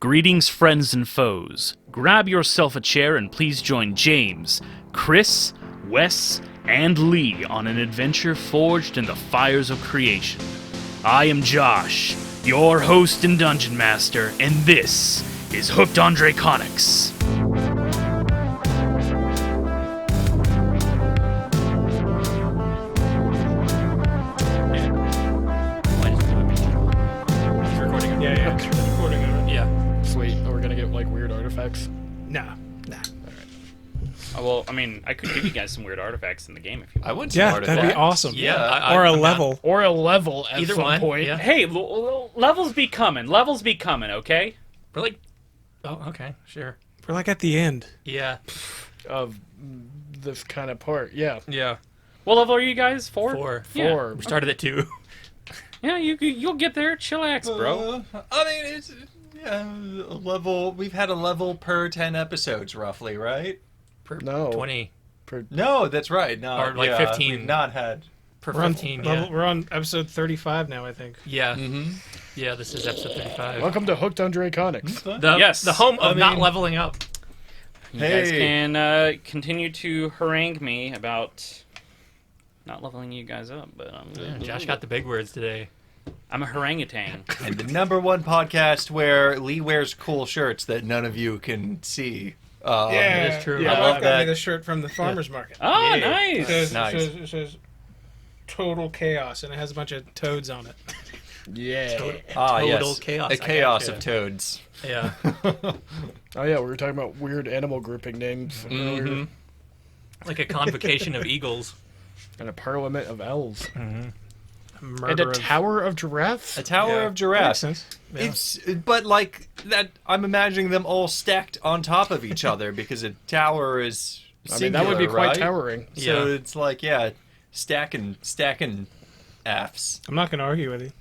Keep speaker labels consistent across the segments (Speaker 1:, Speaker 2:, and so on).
Speaker 1: Greetings, friends and foes. Grab yourself a chair and please join James, Chris, Wes, and Lee on an adventure forged in the fires of creation. I am Josh, your host and dungeon master, and this is Hooked on Draconics.
Speaker 2: Nah.
Speaker 1: Well, I mean, I could give you guys some weird artifacts in the game if you want.
Speaker 3: I want some artifacts.
Speaker 2: That'd be awesome.
Speaker 3: Yeah.
Speaker 2: Or a level.
Speaker 4: Or a level at
Speaker 3: Either
Speaker 4: some
Speaker 3: one,
Speaker 4: point.
Speaker 3: yeah.
Speaker 1: Hey, levels be coming, okay?
Speaker 3: We're like, oh, okay, sure.
Speaker 2: We're like at the end.
Speaker 3: Yeah.
Speaker 4: Of this kind of part, yeah.
Speaker 3: Yeah.
Speaker 1: What level are you guys? Four?
Speaker 3: Four.
Speaker 4: Four.
Speaker 3: We started at 2.
Speaker 1: Yeah, you'll get there. Chillax, bro.
Speaker 3: I mean, it's a level. We've had a level per 10 episodes, roughly, right?
Speaker 2: Oh.
Speaker 4: No.
Speaker 3: 20.
Speaker 4: No,
Speaker 3: that's right. No,
Speaker 1: Or like 15.
Speaker 3: We've not had per 15. Yeah.
Speaker 2: We're on episode 35 now, I think.
Speaker 3: Yeah. Mm-hmm. Yeah. This is episode 35.
Speaker 4: Welcome to Hooked on Draconics.
Speaker 3: The home of not leveling up.
Speaker 1: You guys can continue to harangue me about not leveling you guys up, but I'm good.
Speaker 3: Josh got the big words today.
Speaker 1: I'm a harangutan.
Speaker 5: And the #1 podcast where Lee wears cool shirts that none of you can see.
Speaker 3: It is true.
Speaker 2: Yeah,
Speaker 5: I love
Speaker 2: I've got me
Speaker 5: that.
Speaker 2: the shirt from the farmer's market.
Speaker 1: Oh,
Speaker 3: Yeah.
Speaker 1: nice.
Speaker 2: It says Total Chaos, and it has a bunch of toads on it.
Speaker 4: Yeah.
Speaker 3: Total
Speaker 5: Yes.
Speaker 3: chaos.
Speaker 5: A
Speaker 3: I
Speaker 5: chaos
Speaker 3: gotcha.
Speaker 5: of toads.
Speaker 3: Yeah.
Speaker 4: Oh, yeah, we were talking about weird animal grouping names earlier.
Speaker 3: Like a convocation of eagles.
Speaker 4: And a parliament of elves. And
Speaker 2: Murder
Speaker 4: a
Speaker 2: of...
Speaker 4: tower of giraffes.
Speaker 5: A tower
Speaker 3: Yeah.
Speaker 5: of giraffes.
Speaker 2: Makes sense. Yeah.
Speaker 5: It's but like that. I'm imagining them all stacked on top of each other because a tower is.
Speaker 4: I mean, that would be
Speaker 5: singular,
Speaker 4: quite
Speaker 5: right?
Speaker 4: towering.
Speaker 5: So
Speaker 3: Yeah.
Speaker 5: it's like stacking Fs.
Speaker 2: I'm not going to argue with you.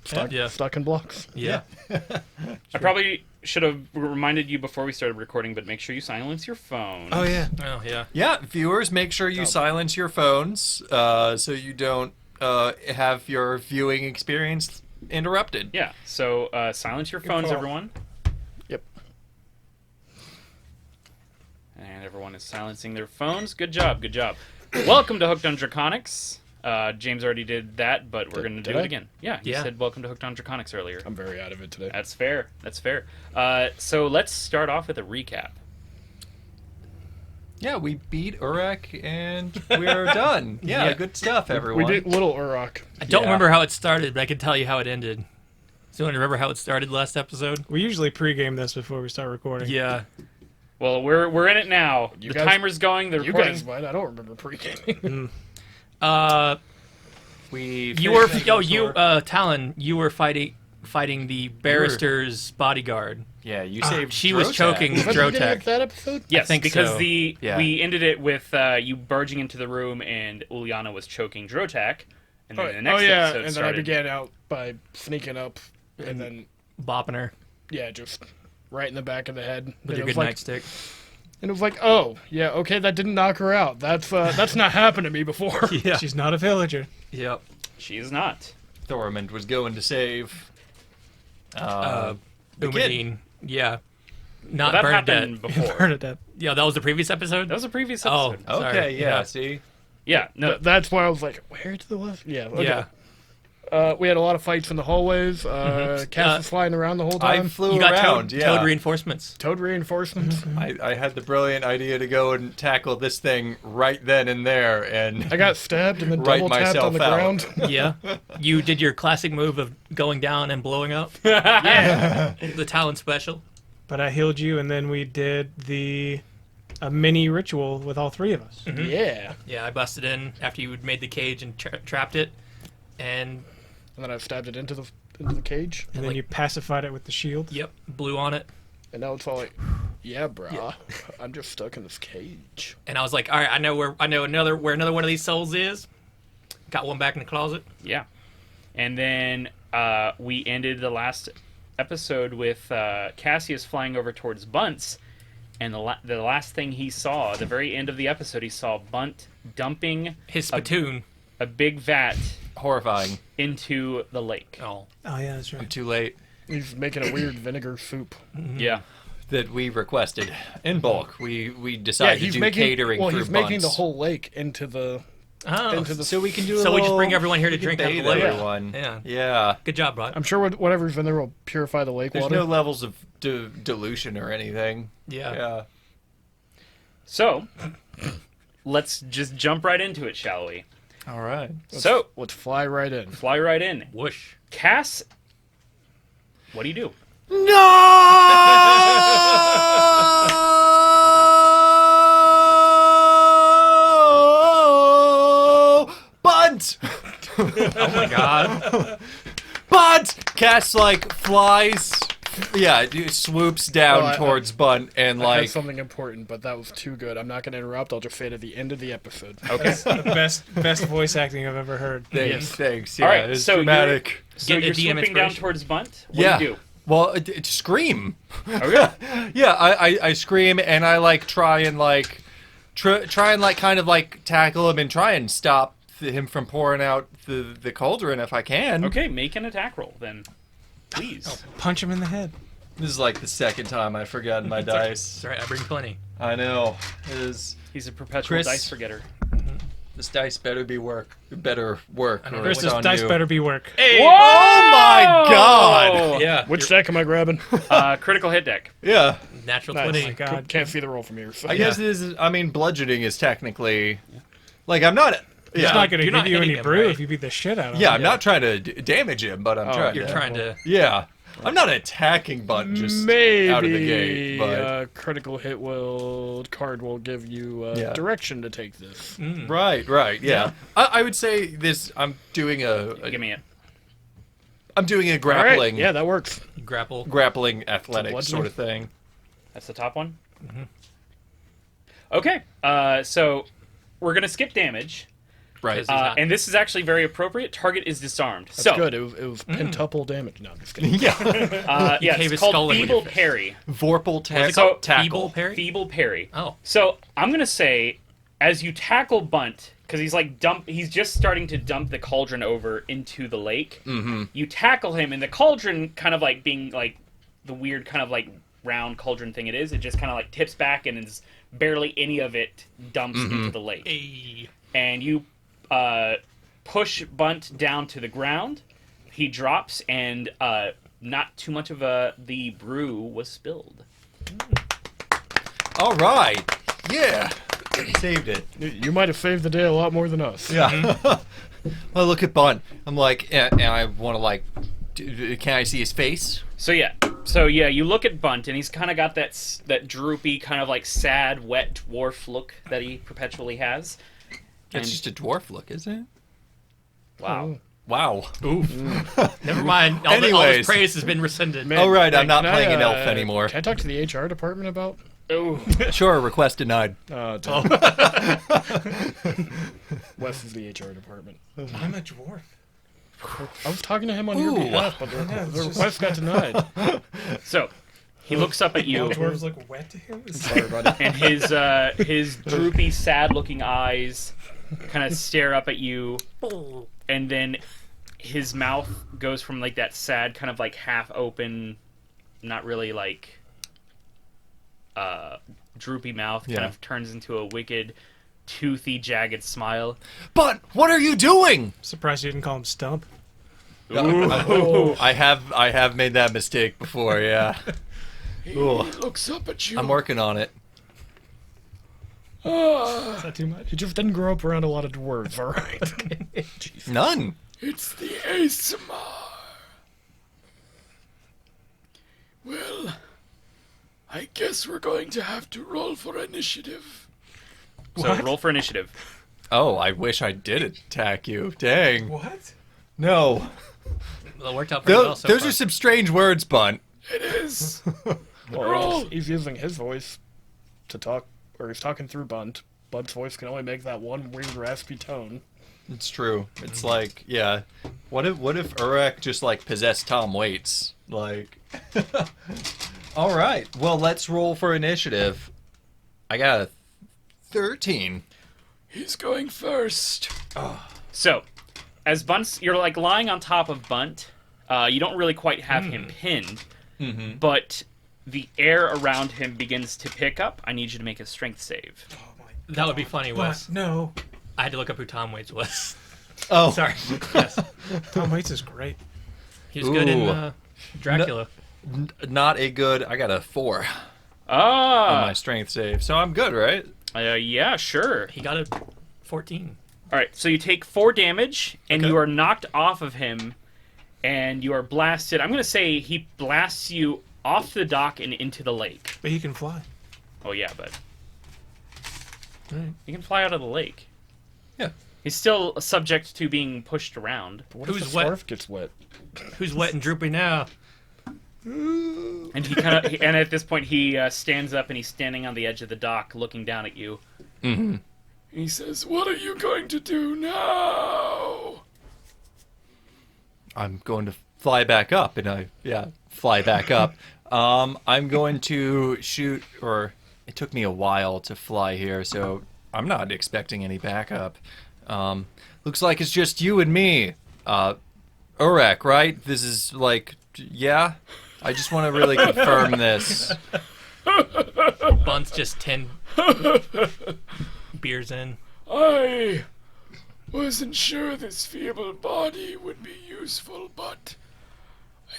Speaker 4: Stuck in blocks.
Speaker 3: Yeah.
Speaker 1: I probably should have reminded you before we started recording, but make sure you silence your phone.
Speaker 2: Oh, yeah.
Speaker 3: Oh, yeah.
Speaker 5: Yeah, viewers, make sure you silence your phones so you don't have your viewing experience interrupted.
Speaker 1: Yeah, so silence your phones,
Speaker 2: call.
Speaker 1: everyone.
Speaker 4: Yep.
Speaker 1: And everyone is silencing their phones. Good job, good job. Welcome to Hooked on Draconics. James already did that, but we're going to do
Speaker 4: did I?
Speaker 1: it again. Yeah, you
Speaker 3: Yeah.
Speaker 1: said welcome to Hooked on Draconics earlier.
Speaker 4: I'm very out of it today.
Speaker 1: That's fair. That's fair. So let's start off with a recap.
Speaker 5: Yeah, we beat Uruk and we're done. Yeah,
Speaker 3: Yeah.
Speaker 5: good stuff, everyone.
Speaker 4: We did Little Uruk.
Speaker 3: I don't
Speaker 5: Yeah.
Speaker 3: remember how it started, but I can tell you how it ended. So, you remember how it started last episode?
Speaker 2: We usually pregame this before we start recording.
Speaker 3: Yeah.
Speaker 1: Well, we're in it now.
Speaker 4: You
Speaker 1: The
Speaker 4: guys-
Speaker 1: timer's going. The
Speaker 4: You
Speaker 1: recording.
Speaker 4: guys might. I don't remember pre-gaming.
Speaker 5: We
Speaker 3: You were,
Speaker 5: finished
Speaker 3: Talon, you were fighting the barrister's bodyguard.
Speaker 5: Yeah, you saved
Speaker 3: She was
Speaker 5: Drotak.
Speaker 3: choking
Speaker 4: Was that the beginning
Speaker 3: Drotak.
Speaker 4: of that episode?
Speaker 1: Yes,
Speaker 3: think
Speaker 1: because
Speaker 3: so.
Speaker 5: Yeah.
Speaker 1: we ended it with you barging into the room and Uliana was choking Drotak, and then the next episode
Speaker 4: and then
Speaker 1: started.
Speaker 4: I began out by sneaking up, and then
Speaker 3: Bopping her
Speaker 4: just right in the back of the head.
Speaker 3: with
Speaker 4: And
Speaker 3: your
Speaker 4: it was
Speaker 3: good
Speaker 4: like,
Speaker 3: nightstick.
Speaker 4: And it was like, oh, yeah, okay, that didn't knock her out. That's not happened to me before.
Speaker 3: Yeah.
Speaker 2: She's not a villager.
Speaker 3: Yep.
Speaker 1: She is not.
Speaker 5: Thormund was going to save the kid.
Speaker 3: Umidine. Yeah.
Speaker 1: Well,
Speaker 3: Not
Speaker 1: that
Speaker 3: Bernadette.
Speaker 1: happened before.
Speaker 2: Bernadette.
Speaker 3: Yeah, that was the previous episode?
Speaker 1: That was a previous
Speaker 3: Oh,
Speaker 1: episode.
Speaker 5: Okay,
Speaker 3: sorry.
Speaker 5: yeah, see?
Speaker 1: Yeah, no,
Speaker 4: That's why I was like, where to the left? Yeah, okay.
Speaker 3: Yeah.
Speaker 4: We had a lot of fights in the hallways. Cass was flying around the whole
Speaker 5: I
Speaker 4: time.
Speaker 5: flew
Speaker 3: You got
Speaker 5: around,
Speaker 3: toad reinforcements.
Speaker 4: Toad reinforcements.
Speaker 5: I had the brilliant idea to go and tackle this thing right then and there, and
Speaker 4: I got stabbed and then
Speaker 5: Write
Speaker 4: double tapped on
Speaker 5: myself
Speaker 4: the
Speaker 5: out.
Speaker 4: ground.
Speaker 3: Yeah. You did your classic move of going down and blowing up.
Speaker 1: yeah.
Speaker 3: The talent special.
Speaker 2: But I healed you, and then we did a mini ritual with all three of us.
Speaker 4: Yeah.
Speaker 3: Yeah, I busted in after you had made the cage and trapped it. And,
Speaker 4: And then I stabbed it into the cage.
Speaker 2: And then
Speaker 3: like-
Speaker 2: you pacified it with the shield.
Speaker 3: yep, blew on it.
Speaker 4: And now it's all like, yeah, brah. I'm just stuck in this cage.
Speaker 3: And I was like, all right, I know where another one of these souls is. Got one back in the closet.
Speaker 1: Yeah. And then we ended the last episode with Cassius flying over towards Bunt's, and the last thing he saw, the very end of the episode, he saw Bunt dumping
Speaker 3: His spittoon.
Speaker 1: a big vat
Speaker 5: horrifying.
Speaker 1: into the lake.
Speaker 3: Oh.
Speaker 2: Oh, yeah, that's
Speaker 5: I'm
Speaker 2: right.
Speaker 5: too late.
Speaker 4: He's making a weird vinegar soup.
Speaker 1: Yeah.
Speaker 5: That we requested in bulk. We
Speaker 4: Yeah,
Speaker 5: decided to
Speaker 4: he's
Speaker 5: do
Speaker 4: making
Speaker 5: catering
Speaker 4: well,
Speaker 5: for
Speaker 4: he's making the
Speaker 5: Bunts.
Speaker 4: whole lake into the
Speaker 6: Oh,
Speaker 4: into the.
Speaker 5: So we can do.
Speaker 6: So
Speaker 5: a
Speaker 6: we just
Speaker 5: little-
Speaker 6: bring everyone here to
Speaker 5: we can
Speaker 6: drink out of the
Speaker 5: bathe
Speaker 6: lake.
Speaker 5: everyone.
Speaker 6: Yeah.
Speaker 5: Yeah.
Speaker 6: Good job, bud.
Speaker 4: I'm sure whatever's in there will purify the lake
Speaker 5: There's
Speaker 4: water.
Speaker 5: no levels of dilution or anything.
Speaker 6: Yeah.
Speaker 5: Yeah.
Speaker 1: So, let's just jump right into it, shall we?
Speaker 5: All right.
Speaker 1: So,
Speaker 4: Let's fly right in.
Speaker 1: fly right in.
Speaker 6: Whoosh.
Speaker 1: Cass, what do you do?
Speaker 5: No! Bunt!
Speaker 6: Oh my god.
Speaker 5: Bunt! Cass like flies. Yeah, it swoops down
Speaker 4: Well,
Speaker 5: towards Bunt and
Speaker 4: I had
Speaker 5: like.
Speaker 4: something important, but that was too good. I'm not going to interrupt. I'll just say it at the end of the episode.
Speaker 1: Okay.
Speaker 2: The best voice acting I've ever heard.
Speaker 5: Thanks. Yeah,
Speaker 1: All right,
Speaker 5: it's
Speaker 1: so
Speaker 5: dramatic.
Speaker 1: So
Speaker 6: Get a
Speaker 1: you're
Speaker 6: DM
Speaker 1: swooping down
Speaker 6: inspiration.
Speaker 1: towards Bunt? What
Speaker 5: Yeah.
Speaker 1: do you do?
Speaker 5: Well, scream.
Speaker 1: Okay.
Speaker 5: Yeah, I scream and I like try and like kind of like tackle him and try and stop him from pouring out the cauldron if I can.
Speaker 1: Okay, make an attack roll then. Please.
Speaker 2: Punch him in the head.
Speaker 5: This is like the second time I've forgotten my dice.
Speaker 6: That's right, I bring plenty.
Speaker 5: I know. It is.
Speaker 1: He's a perpetual
Speaker 5: Chris-
Speaker 1: dice forgetter.
Speaker 5: This dice better work.
Speaker 6: know.
Speaker 5: or
Speaker 2: Chris,
Speaker 5: it's
Speaker 2: this
Speaker 5: on
Speaker 2: dice
Speaker 5: you.
Speaker 2: better be work.
Speaker 6: Hey!
Speaker 5: Oh my god!
Speaker 6: Yeah.
Speaker 4: Which deck am I grabbing?
Speaker 1: Critical hit deck.
Speaker 5: Yeah.
Speaker 6: Natural
Speaker 4: Nice.
Speaker 6: 20.
Speaker 2: Oh my God.
Speaker 4: Can't see the roll from here. So.
Speaker 5: I guess this is. I mean, bludgeoning is technically. Like I'm not.
Speaker 2: It's
Speaker 5: Yeah.
Speaker 2: not going to
Speaker 6: You're
Speaker 2: give
Speaker 6: not
Speaker 2: you any
Speaker 6: hitting him,
Speaker 2: brew
Speaker 6: right?
Speaker 2: if you beat the shit out of
Speaker 5: Yeah,
Speaker 2: him.
Speaker 5: I'm not trying to damage him, but I'm trying.
Speaker 6: You're
Speaker 5: to,
Speaker 6: trying to.
Speaker 5: Yeah, I'm not attacking Bunt just
Speaker 4: Maybe
Speaker 5: out of the gate, but
Speaker 4: critical hit card will give you
Speaker 5: Yeah.
Speaker 4: direction to take this.
Speaker 5: right, yeah. I would say this. I'm doing
Speaker 1: Give me it.
Speaker 5: I'm doing a
Speaker 4: All right.
Speaker 5: grappling,
Speaker 4: Yeah, that works.
Speaker 6: Grapple.
Speaker 5: grappling athletics
Speaker 4: bludgeoning?
Speaker 5: sort of thing.
Speaker 1: That's the top one? Okay, so we're going to skip damage.
Speaker 5: Right.
Speaker 6: He's not-
Speaker 1: And this is actually very appropriate. Target is disarmed.
Speaker 4: That's
Speaker 1: so,
Speaker 4: good. It was pentuple damage. No, I'm just kidding.
Speaker 5: yeah.
Speaker 1: Yeah,
Speaker 6: cave
Speaker 1: it's
Speaker 6: his
Speaker 1: called
Speaker 6: skull in with
Speaker 1: Feeble
Speaker 6: your fist.
Speaker 1: Parry.
Speaker 5: Vorpal
Speaker 1: So,
Speaker 5: tackle.
Speaker 6: Feeble parry?
Speaker 1: Feeble Parry.
Speaker 6: Oh.
Speaker 1: So I'm gonna say, as you tackle Bunt, because he's like he's just starting to dump the cauldron over into the lake. Mm-hmm. You tackle him, and the cauldron kind of like being like the weird kind of like round cauldron thing it is. It just kind of like tips back, and is barely any of it dumps into the lake.
Speaker 6: Hey.
Speaker 1: And you push Bunt down to the ground. He drops, and not too much of the brew was spilled.
Speaker 5: All right. Yeah. Saved it.
Speaker 4: You might have saved the day a lot more than us.
Speaker 5: Yeah. I look at Bunt. I'm like, and I want to like, can I see his face?
Speaker 1: So yeah, you look at Bunt, and he's kind of got that droopy, kind of like sad, wet dwarf look that he perpetually has.
Speaker 5: It's
Speaker 1: And-
Speaker 5: just a dwarf look, isn't it?
Speaker 1: Wow.
Speaker 5: Wow.
Speaker 6: Never mind. All
Speaker 5: Anyways.
Speaker 6: this praise has been rescinded.
Speaker 4: Man,
Speaker 5: Oh, right, I'm not
Speaker 4: can
Speaker 5: playing an elf anymore.
Speaker 4: Can I talk to the HR department about?
Speaker 1: Oh,
Speaker 5: Sure, request denied.
Speaker 4: Wes is the HR department.
Speaker 2: I'm a dwarf.
Speaker 4: I was talking to him on your
Speaker 5: Ooh.
Speaker 4: behalf, but the request got denied.
Speaker 1: so he looks up at you,
Speaker 2: All dwarves look wet to him.
Speaker 4: Sorry, buddy.
Speaker 1: and his droopy, sad-looking eyes kind of stare up at you, and then his mouth goes from like that sad, kind of like half open, not really like droopy mouth, kind
Speaker 5: Yeah.
Speaker 1: of turns into a wicked, toothy, jagged smile.
Speaker 5: But what are you doing?
Speaker 2: Surprised you didn't call him Stump.
Speaker 5: I have made that mistake before. Yeah. Ooh,
Speaker 4: Looks up at you.
Speaker 5: I'm working on it.
Speaker 2: Is that too much?
Speaker 4: He just didn't grow up around a lot of dwarves, all right? Jeez.
Speaker 5: None.
Speaker 4: It's the Aasimar. Well, I guess we're going to have to roll for initiative.
Speaker 1: So
Speaker 2: What?
Speaker 1: roll for initiative.
Speaker 5: Oh, I wish I did attack you. Dang.
Speaker 2: What?
Speaker 5: No.
Speaker 6: Well, it worked out pretty well so
Speaker 5: Those
Speaker 6: far.
Speaker 5: are some strange words, Bunt.
Speaker 4: It is. Well, he's using his voice to talk, or he's talking through Bunt. Bunt's voice can only make that one weird raspy tone.
Speaker 5: It's true. It's like, yeah. What if Urek just like possessed Tom Waits? Like. All right. Well, let's roll for initiative. I got a 13.
Speaker 4: He's going first.
Speaker 1: So, as Bunt's, you're like lying on top of Bunt, You don't really quite have him pinned, but the air around him begins to pick up. I need you to make a strength save.
Speaker 6: That would be funny, Wes.
Speaker 2: But no.
Speaker 6: I had to look up who Tom Waits was.
Speaker 5: Oh,
Speaker 6: Sorry. Yes.
Speaker 2: Tom Waits is great.
Speaker 6: He was good in
Speaker 5: Ooh.
Speaker 6: Dracula.
Speaker 5: not a good. I got a 4 on
Speaker 1: Ah,
Speaker 5: my strength save, so I'm good, right?
Speaker 1: yeah, sure.
Speaker 6: He got a 14.
Speaker 1: All right, so you take 4 damage, and
Speaker 5: Okay.
Speaker 1: you are knocked off of him, and you are blasted. I'm going to say he blasts you off the dock and into the lake.
Speaker 2: But he can fly.
Speaker 1: Oh, yeah, but
Speaker 2: Right.
Speaker 1: you can fly out of the lake.
Speaker 5: Yeah.
Speaker 1: He's still subject to being pushed around.
Speaker 4: What
Speaker 6: Who's
Speaker 4: if the
Speaker 6: wet?
Speaker 4: scarf gets wet?
Speaker 6: Who's wet and droopy now?
Speaker 1: And he kind of, and at this point, he stands up and he's standing on the edge of the dock, looking down at you.
Speaker 5: Mm-hmm.
Speaker 1: He says, "What are you going to do now?"
Speaker 5: I'm going to fly back up, and fly back up. I'm going to shoot, or it took me a while to fly here, so I'm not expecting any backup. Looks like it's just you and me. Urek, right? This is like, yeah? I just want to really confirm this.
Speaker 6: Bunt's just 10 beers in.
Speaker 1: I wasn't sure this feeble body would be useful, but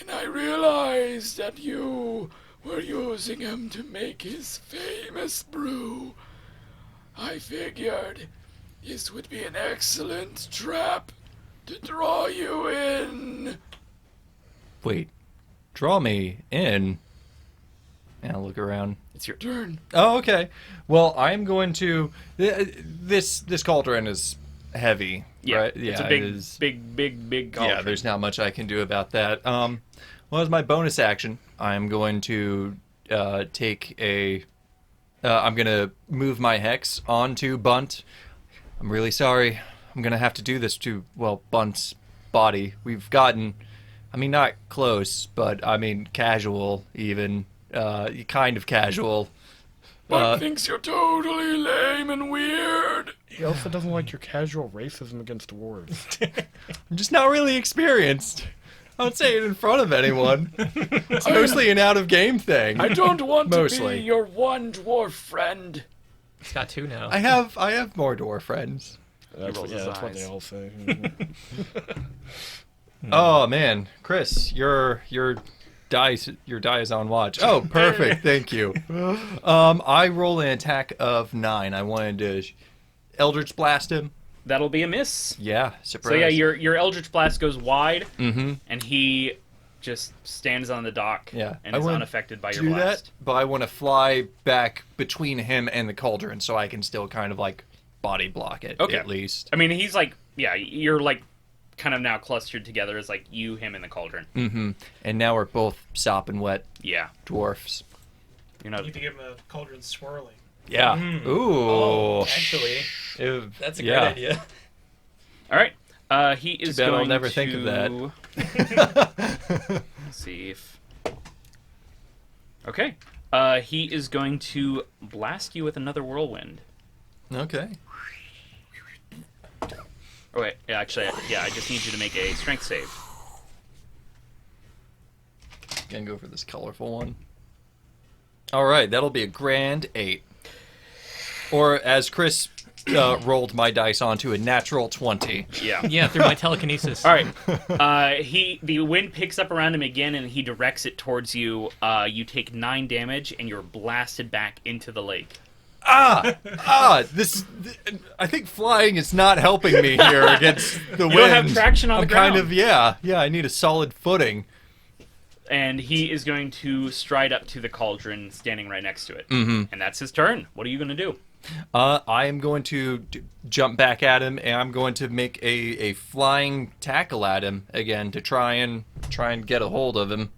Speaker 1: when I realized that you were using him to make his famous brew, I figured this would be an excellent trap to draw you in.
Speaker 5: Wait, draw me in. And I'll look around.
Speaker 1: It's your turn.
Speaker 5: Oh, okay. Well, I'm going to. This cauldron is heavy,
Speaker 1: Yeah,
Speaker 5: right?
Speaker 1: it's a
Speaker 5: it
Speaker 1: big,
Speaker 5: is.
Speaker 1: big
Speaker 5: Yeah,
Speaker 1: cauldron.
Speaker 5: there's not much I can do about that. Well, as my bonus action, I'm going to take a. I'm going to move my hex onto Bunt. I'm really sorry. I'm going to have to do this to, well, Bunt's body. We've gotten, I mean, not close, but I mean, casual even. Kind of casual.
Speaker 1: Bunt thinks you're totally lame and weird.
Speaker 4: He also doesn't like your casual racism against dwarves.
Speaker 5: I'm just not really experienced. I don't say it in front of anyone. It's mostly an out-of-game thing.
Speaker 1: I don't want
Speaker 5: Mostly.
Speaker 1: to be your one dwarf friend.
Speaker 6: He's got 2 now.
Speaker 5: I have more dwarf friends.
Speaker 4: That's,
Speaker 1: rolls
Speaker 4: yeah,
Speaker 1: his
Speaker 4: that's what they
Speaker 1: eyes.
Speaker 4: all say.
Speaker 5: Oh man, Chris, your die is on watch. Oh, perfect. Thank you. I roll an attack of 9. I wanted to Eldritch blast him.
Speaker 1: That'll be a miss.
Speaker 5: Yeah, surprise.
Speaker 1: So yeah, your Eldritch Blast goes wide,
Speaker 5: Mm-hmm.
Speaker 1: and he just stands on the dock
Speaker 5: Yeah,
Speaker 1: and
Speaker 5: I
Speaker 1: is
Speaker 5: wanna
Speaker 1: unaffected by your
Speaker 5: do
Speaker 1: blast.
Speaker 5: that, but I want to fly back between him and the cauldron so I can still kind of like body block it
Speaker 1: Okay.
Speaker 5: at least.
Speaker 1: I mean, he's like, yeah, you're like kind of now clustered together as like you, him, and the cauldron.
Speaker 5: Mm-hmm. And now we're both sopping wet
Speaker 1: Yeah,
Speaker 5: dwarfs.
Speaker 1: you're not.
Speaker 2: You need to give him a cauldron swirling.
Speaker 5: Yeah. Ooh.
Speaker 6: Actually,
Speaker 5: If-
Speaker 6: that's a great
Speaker 5: yeah.
Speaker 6: idea.
Speaker 1: All right. He is
Speaker 5: bad I'll
Speaker 1: going
Speaker 5: never
Speaker 1: to...
Speaker 5: think of that.
Speaker 1: Let's see if. Okay. He is going to blast you with another whirlwind.
Speaker 5: Okay.
Speaker 1: Oh wait, yeah, actually, yeah. I just need you to make a strength save.
Speaker 5: Gonna go for this colorful one. All right, that'll be a grand 8. Or as Chris rolled my dice onto, a natural 20.
Speaker 1: Yeah.
Speaker 6: Yeah, through my telekinesis.
Speaker 1: All right. The wind picks up around him again, and he directs it towards you. You take 9 damage, and you're blasted back into the lake.
Speaker 5: This. I think flying is not helping me here against the wind.
Speaker 1: You don't have traction on
Speaker 5: I'm
Speaker 1: the ground.
Speaker 5: kind of yeah. I need a solid footing.
Speaker 1: And he is going to stride up to the cauldron, standing right next to it.
Speaker 5: Mhm.
Speaker 1: And that's his turn. What are you going to do?
Speaker 5: I am going to jump back at him, and I'm going to make a flying tackle at him again to try and get a hold of him.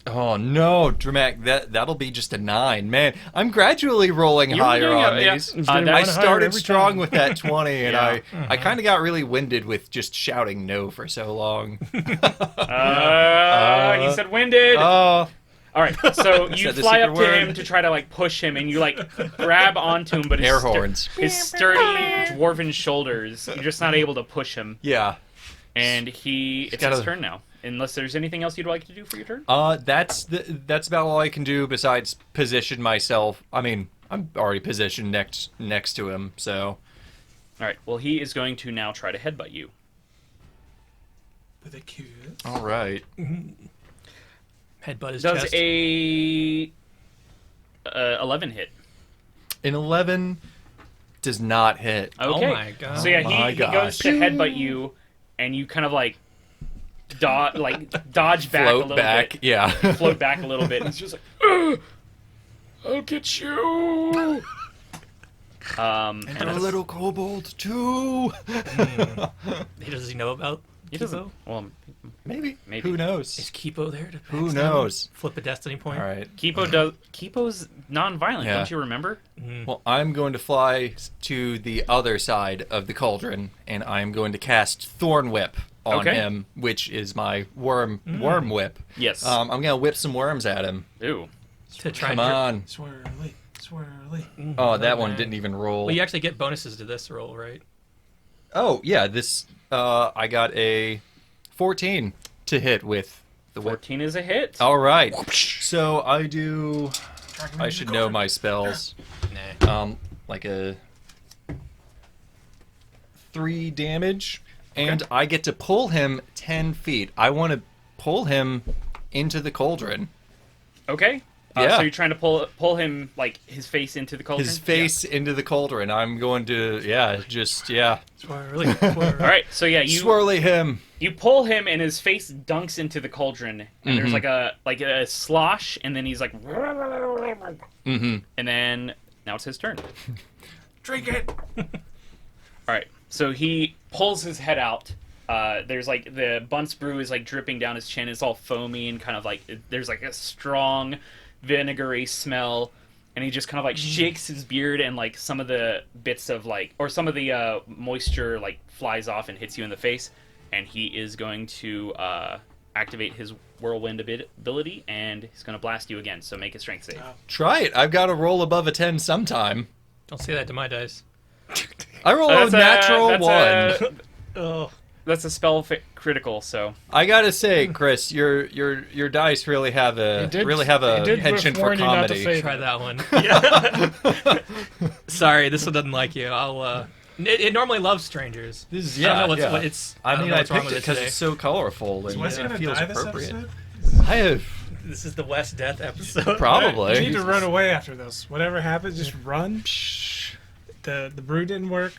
Speaker 5: Oh no, Dramatic! That'll be just a 9. Man, I'm gradually rolling
Speaker 1: You were
Speaker 5: higher
Speaker 1: doing
Speaker 5: on
Speaker 1: it, yeah.
Speaker 5: these.
Speaker 4: It's
Speaker 5: I
Speaker 4: getting one higher
Speaker 5: started
Speaker 4: every
Speaker 5: strong
Speaker 4: time.
Speaker 5: with that 20, and
Speaker 1: Yeah.
Speaker 5: I kind of got really winded with just shouting no for so long.
Speaker 1: He said winded.
Speaker 5: Oh,
Speaker 1: All right, so you
Speaker 5: that the
Speaker 1: fly up
Speaker 5: secret
Speaker 1: to
Speaker 5: word?
Speaker 1: him to try to like push him, and you like grab onto him, but
Speaker 5: air horns.
Speaker 1: his sturdy dwarven shoulders, you're just not able to push him.
Speaker 5: Yeah.
Speaker 1: And it's
Speaker 5: gotta-
Speaker 1: his turn now. Unless there's anything else you'd like to do for your turn.
Speaker 5: That's about all I can do besides position myself. I mean, I'm already positioned next to him, so.
Speaker 1: All right. Well, he is going to now try to headbutt you.
Speaker 2: With a kiss.
Speaker 5: All right.
Speaker 6: Headbutt his
Speaker 1: Does
Speaker 6: chest.
Speaker 1: a 11 hit?
Speaker 5: An 11 does not hit.
Speaker 1: Okay.
Speaker 6: Oh my god.
Speaker 1: So yeah,
Speaker 5: my
Speaker 1: he goes
Speaker 5: gosh.
Speaker 1: to headbutt you, and you kind of like dodge back a
Speaker 5: Float
Speaker 1: little
Speaker 5: back.
Speaker 1: bit,
Speaker 5: Yeah.
Speaker 1: float back a little bit, and it's just like,
Speaker 4: I'll get you.
Speaker 5: And a little kobold too.
Speaker 6: Does he know about
Speaker 1: he doesn't.
Speaker 6: Kipo?
Speaker 1: Well,
Speaker 5: Maybe.
Speaker 1: Maybe.
Speaker 5: Who
Speaker 6: Is
Speaker 5: knows?
Speaker 6: Kipo there to
Speaker 5: Who
Speaker 6: backstab him?
Speaker 5: knows?
Speaker 6: Flip a destiny point.
Speaker 5: All right.
Speaker 1: Kipo's non-violent.
Speaker 5: Yeah.
Speaker 1: Don't you remember?
Speaker 5: Well, I'm going to fly to the other side of the cauldron, and I'm going to cast Thorn Whip on
Speaker 1: Okay.
Speaker 5: him, which is my worm whip.
Speaker 1: Yes.
Speaker 5: I'm gonna whip some worms at him.
Speaker 1: Ooh.
Speaker 6: To try
Speaker 5: Come
Speaker 6: and
Speaker 5: on.
Speaker 2: Swirly, swirly.
Speaker 5: Oh, that one
Speaker 6: Okay.
Speaker 5: didn't even roll.
Speaker 6: Well, you actually get bonuses to this roll, right?
Speaker 5: Oh, yeah, this I got a 14 to hit with the whip.
Speaker 1: 14 is a hit.
Speaker 5: All right. So I should know my spells.
Speaker 6: Nah.
Speaker 5: Like a 3 damage, and I get to pull him 10 feet. I want to pull him into the cauldron.
Speaker 1: Okay.
Speaker 5: Yeah.
Speaker 1: So you're trying to pull him, like, his face into the cauldron?
Speaker 5: His face into the cauldron. I'm going to,
Speaker 6: Swirly, swirly.
Speaker 1: All right. So yeah, you
Speaker 5: swirly him.
Speaker 1: you pull him, and his face dunks into the cauldron, and there's like a slosh, and then he's like,
Speaker 5: Mm-hmm.
Speaker 1: and then now it's his turn.
Speaker 2: Drink it.
Speaker 1: All right. So he pulls his head out. There's like the Bunt's brew is like dripping down his chin. It's all foamy and kind of like there's like a strong vinegary smell. And he just kind of like shakes his beard, and like some of the bits of like, or some of the moisture like flies off and hits you in the face. And he is going to activate his whirlwind ability, and he's going to blast you again. So make a strength save.
Speaker 5: Try it. I've got to roll above a 10 sometime.
Speaker 6: Don't say that to my dice.
Speaker 5: I roll a natural 1.
Speaker 6: Oh.
Speaker 1: That's a spell critical. So
Speaker 5: I gotta say, Chris, your dice really have a
Speaker 4: He did
Speaker 5: penchant for
Speaker 4: warn you not to
Speaker 5: comedy.
Speaker 4: say
Speaker 6: Try that one. Yeah. Sorry, this one doesn't like you. I'll. It normally loves strangers.
Speaker 5: This is
Speaker 6: I don't know what's
Speaker 5: I
Speaker 6: don't
Speaker 5: mean,
Speaker 6: know
Speaker 5: I
Speaker 6: what's wrong
Speaker 5: picked
Speaker 6: with
Speaker 5: it because
Speaker 6: today.
Speaker 5: it's so colorful and
Speaker 2: Wes
Speaker 5: it
Speaker 2: gonna
Speaker 5: feels
Speaker 2: die this
Speaker 5: appropriate.
Speaker 2: episode?
Speaker 5: I have
Speaker 6: This is the West Death episode.
Speaker 5: probably.
Speaker 2: You need to run away after this. Whatever happens, just run. The brew didn't work.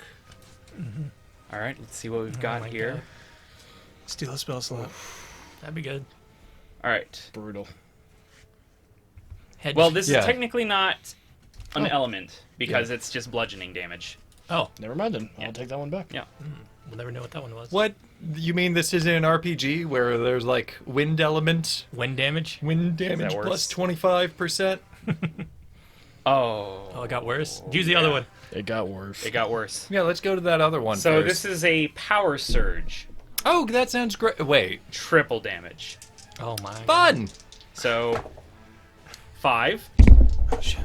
Speaker 1: all right, let's see what we've
Speaker 6: Oh
Speaker 1: got
Speaker 6: my
Speaker 1: here.
Speaker 6: God.
Speaker 2: Steal a spell slot.
Speaker 6: That'd be good.
Speaker 1: All right.
Speaker 4: Brutal.
Speaker 6: Head.
Speaker 1: Well, this
Speaker 5: Yeah.
Speaker 1: is technically not an element because it's just bludgeoning damage.
Speaker 6: Oh,
Speaker 4: Never mind then.
Speaker 1: Yeah.
Speaker 4: I'll take that one back.
Speaker 1: Yeah.
Speaker 6: we'll never know what that one was.
Speaker 5: What you mean? This isn't an RPG where there's like wind element,
Speaker 6: Wind damage.
Speaker 5: wind damage
Speaker 1: worse?
Speaker 5: plus 25%?
Speaker 1: Oh.
Speaker 6: Oh, it got worse. Use the other one.
Speaker 4: It got worse.
Speaker 1: It got worse.
Speaker 5: Yeah, let's go to that other one
Speaker 1: So
Speaker 5: first.
Speaker 1: this is a power surge,
Speaker 5: Oh, that sounds great. Wait,
Speaker 1: triple damage.
Speaker 6: Oh my. God.
Speaker 5: fun.
Speaker 1: So 5.
Speaker 2: Oh shit.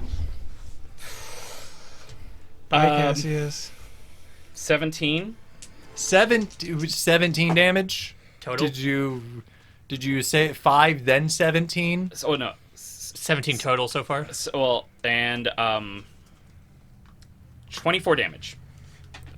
Speaker 2: Bye,
Speaker 1: Um,
Speaker 2: Cassius.
Speaker 1: 17.
Speaker 5: 17 damage.
Speaker 6: Total.
Speaker 5: Did you say 5 then 17?
Speaker 1: Oh no.
Speaker 6: 17 total so far.
Speaker 1: Well, and 24 damage.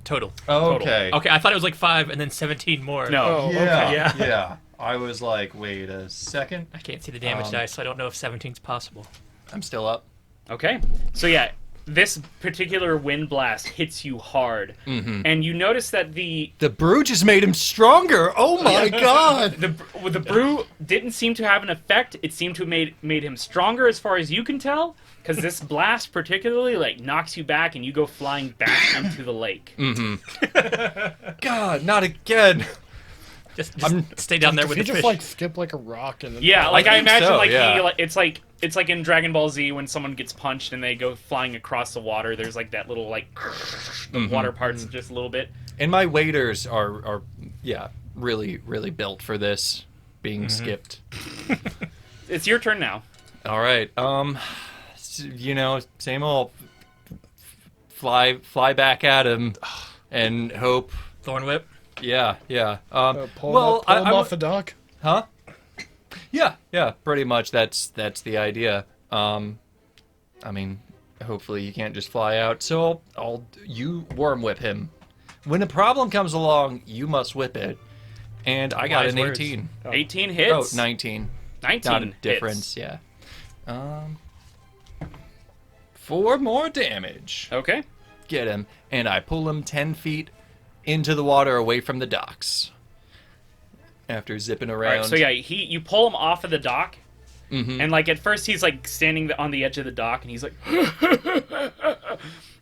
Speaker 6: Total.
Speaker 5: Okay.
Speaker 6: Okay, I thought it was like 5 and then 17 more.
Speaker 1: No.
Speaker 4: Oh,
Speaker 5: Yeah,
Speaker 4: okay.
Speaker 6: Yeah.
Speaker 5: yeah. I was like, wait a second.
Speaker 6: I can't see the damage dice, so I don't know if 17's possible.
Speaker 5: I'm still up.
Speaker 1: Okay. So yeah, this particular wind blast hits you hard, and you notice that the
Speaker 5: brew just made him stronger. Oh my god.
Speaker 1: the brew didn't seem to have an effect. It seemed to have made him stronger as far as you can tell, because this blast particularly like knocks you back and you go flying back into the lake.
Speaker 5: God, not again.
Speaker 6: Just stay down there
Speaker 4: Does
Speaker 6: with
Speaker 4: he
Speaker 6: the
Speaker 4: just
Speaker 6: fish.
Speaker 4: like skip like a rock and then
Speaker 1: Yeah, like I
Speaker 5: think
Speaker 1: imagine
Speaker 5: so,
Speaker 1: like
Speaker 5: yeah.
Speaker 1: he like it's like in Dragon Ball Z when someone gets punched and they go flying across the water. There's like that little like the water parts just a little bit.
Speaker 5: And my waders are really built for this being skipped.
Speaker 1: It's your turn now.
Speaker 5: All right. Same old fly back at him and hope
Speaker 6: Thorn whip.
Speaker 5: Yeah.
Speaker 4: Pull
Speaker 5: well,
Speaker 4: him
Speaker 5: I'm
Speaker 4: off the dock.
Speaker 5: Huh? Yeah. Pretty much. That's the idea. I mean, hopefully you can't just fly out. So you worm whip him. When a problem comes along, you must whip it. And I got
Speaker 6: Wise
Speaker 5: an
Speaker 6: words.
Speaker 5: 18.
Speaker 1: 18 hits.
Speaker 5: 19.
Speaker 1: 19
Speaker 5: Not a
Speaker 1: hits.
Speaker 5: difference. Yeah. 4 more damage.
Speaker 1: Okay.
Speaker 5: Get him, and I pull him 10 feet into the water away from the docks. After zipping
Speaker 1: All
Speaker 5: around.
Speaker 1: right. So yeah, you pull him off of the dock,
Speaker 5: Mhm.
Speaker 1: and like at first he's like standing on the edge of the dock, and he's like,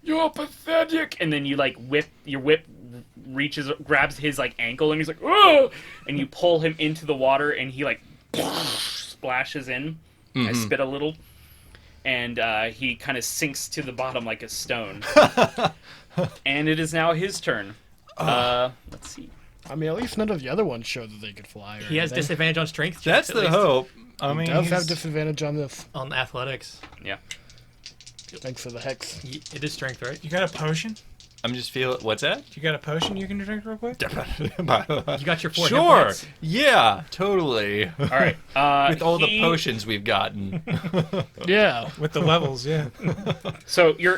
Speaker 1: "You're pathetic," and then you like your whip grabs his like ankle, and he's like, "Oh!" and you pull him into the water, and he like splashes in. I spit a little. And he kind of sinks to the bottom like a stone. And it is now his turn. Let's see.
Speaker 4: I mean, at least none of the other ones showed that they could fly. Or
Speaker 6: He has
Speaker 4: anything.
Speaker 6: disadvantage on strength checks.
Speaker 5: That's
Speaker 6: at
Speaker 5: the
Speaker 6: least.
Speaker 5: hope. I mean,
Speaker 4: He does have
Speaker 5: he's-
Speaker 4: disadvantage on this.
Speaker 6: On athletics.
Speaker 1: Yeah.
Speaker 4: Thanks for the hex.
Speaker 6: It is strength, right?
Speaker 2: You got a potion?
Speaker 5: I'm just feeling. What's that?
Speaker 2: You got a potion you can drink real quick?
Speaker 6: You got your 4 hit
Speaker 5: Sure.
Speaker 6: points.
Speaker 5: Yeah. Totally.
Speaker 1: All right.
Speaker 5: With all the potions we've gotten.
Speaker 4: Yeah.
Speaker 2: With the levels, yeah.
Speaker 1: So you're.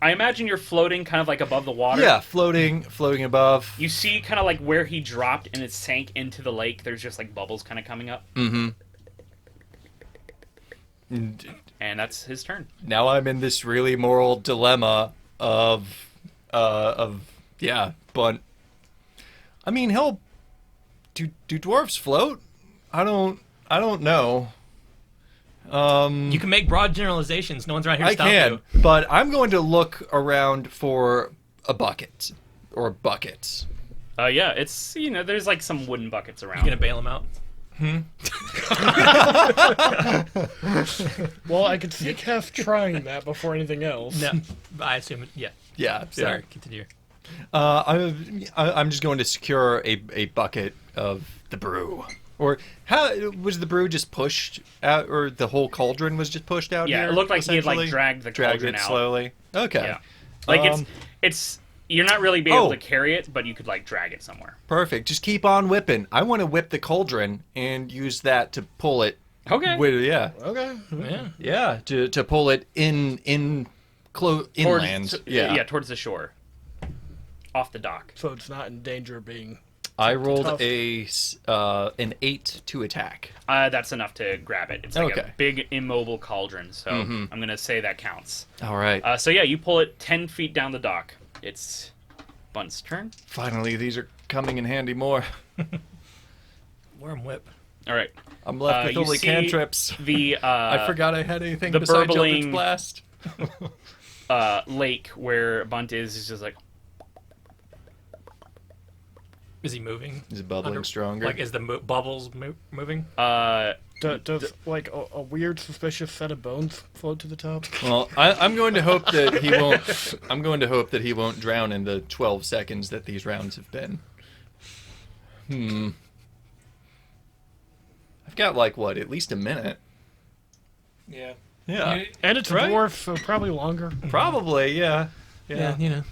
Speaker 1: I imagine you're floating kind of like above the water.
Speaker 5: Yeah. Floating above.
Speaker 1: You see kind of like where he dropped and it sank into the lake. There's just like bubbles kind of coming up,
Speaker 5: Mm-hmm.
Speaker 1: and that's his turn.
Speaker 5: Now I'm in this really moral dilemma of Bunt. I mean, hell, do dwarves float? I don't know.
Speaker 6: You can make broad generalizations. No one's around here to
Speaker 5: I
Speaker 6: stop
Speaker 5: can,
Speaker 6: you.
Speaker 5: but I'm going to look around for a bucket or buckets.
Speaker 1: Yeah. It's there's like some wooden buckets around.
Speaker 6: You gonna bail him out?
Speaker 4: Well, I could see Kev trying that before anything else.
Speaker 6: No, I assume. Yeah.
Speaker 5: Yeah,
Speaker 6: Sorry. Continue.
Speaker 5: I'm just going to secure a bucket of the brew. Or how was the brew just pushed out, or the whole cauldron was just pushed out?
Speaker 1: Yeah,
Speaker 5: here,
Speaker 1: it looked like he had like
Speaker 5: essentially?
Speaker 1: dragged the
Speaker 5: dragged
Speaker 1: cauldron
Speaker 5: it
Speaker 1: out.
Speaker 5: slowly. Okay.
Speaker 1: Yeah. Like it's you're not really be able
Speaker 5: Oh.
Speaker 1: to carry it, but you could like drag it somewhere.
Speaker 5: Perfect. Just keep on whipping. I want to whip the cauldron and use that to pull it.
Speaker 1: Okay.
Speaker 5: Yeah.
Speaker 4: Okay.
Speaker 6: Yeah.
Speaker 5: Yeah. To pull it inland.
Speaker 1: Towards the shore. Off the dock.
Speaker 4: So it's not in danger of being.
Speaker 5: I rolled
Speaker 4: tough.
Speaker 5: an 8 to attack.
Speaker 1: That's enough to grab it. It's like
Speaker 5: Okay.
Speaker 1: a big immobile cauldron, so
Speaker 5: Mhm.
Speaker 1: I'm gonna say that counts.
Speaker 5: All right.
Speaker 1: So yeah, you pull it 10 feet down the dock. It's Bunt's turn.
Speaker 5: Finally, these are coming in handy more.
Speaker 6: Worm whip.
Speaker 1: All right.
Speaker 5: I'm left with
Speaker 1: You
Speaker 5: only
Speaker 1: see
Speaker 5: cantrips.
Speaker 1: The
Speaker 5: I forgot I had anything
Speaker 1: the
Speaker 5: besides
Speaker 1: burbling-
Speaker 5: Eldritch Blast.
Speaker 1: lake where Bunt is just like
Speaker 6: Is he moving?
Speaker 5: Is it bubbling stronger?
Speaker 6: Like, is the bubbles moving?
Speaker 4: Does like a weird, suspicious set of bones float to the top?
Speaker 5: Well, I'm going to hope that he won't. I'm going to hope that he won't drown in the 12 seconds that these rounds have been. I've got like what, at least a minute.
Speaker 2: Yeah.
Speaker 5: Yeah,
Speaker 4: And it's a
Speaker 5: Right?
Speaker 4: dwarf, so probably longer.
Speaker 5: probably. Yeah.
Speaker 2: Yeah,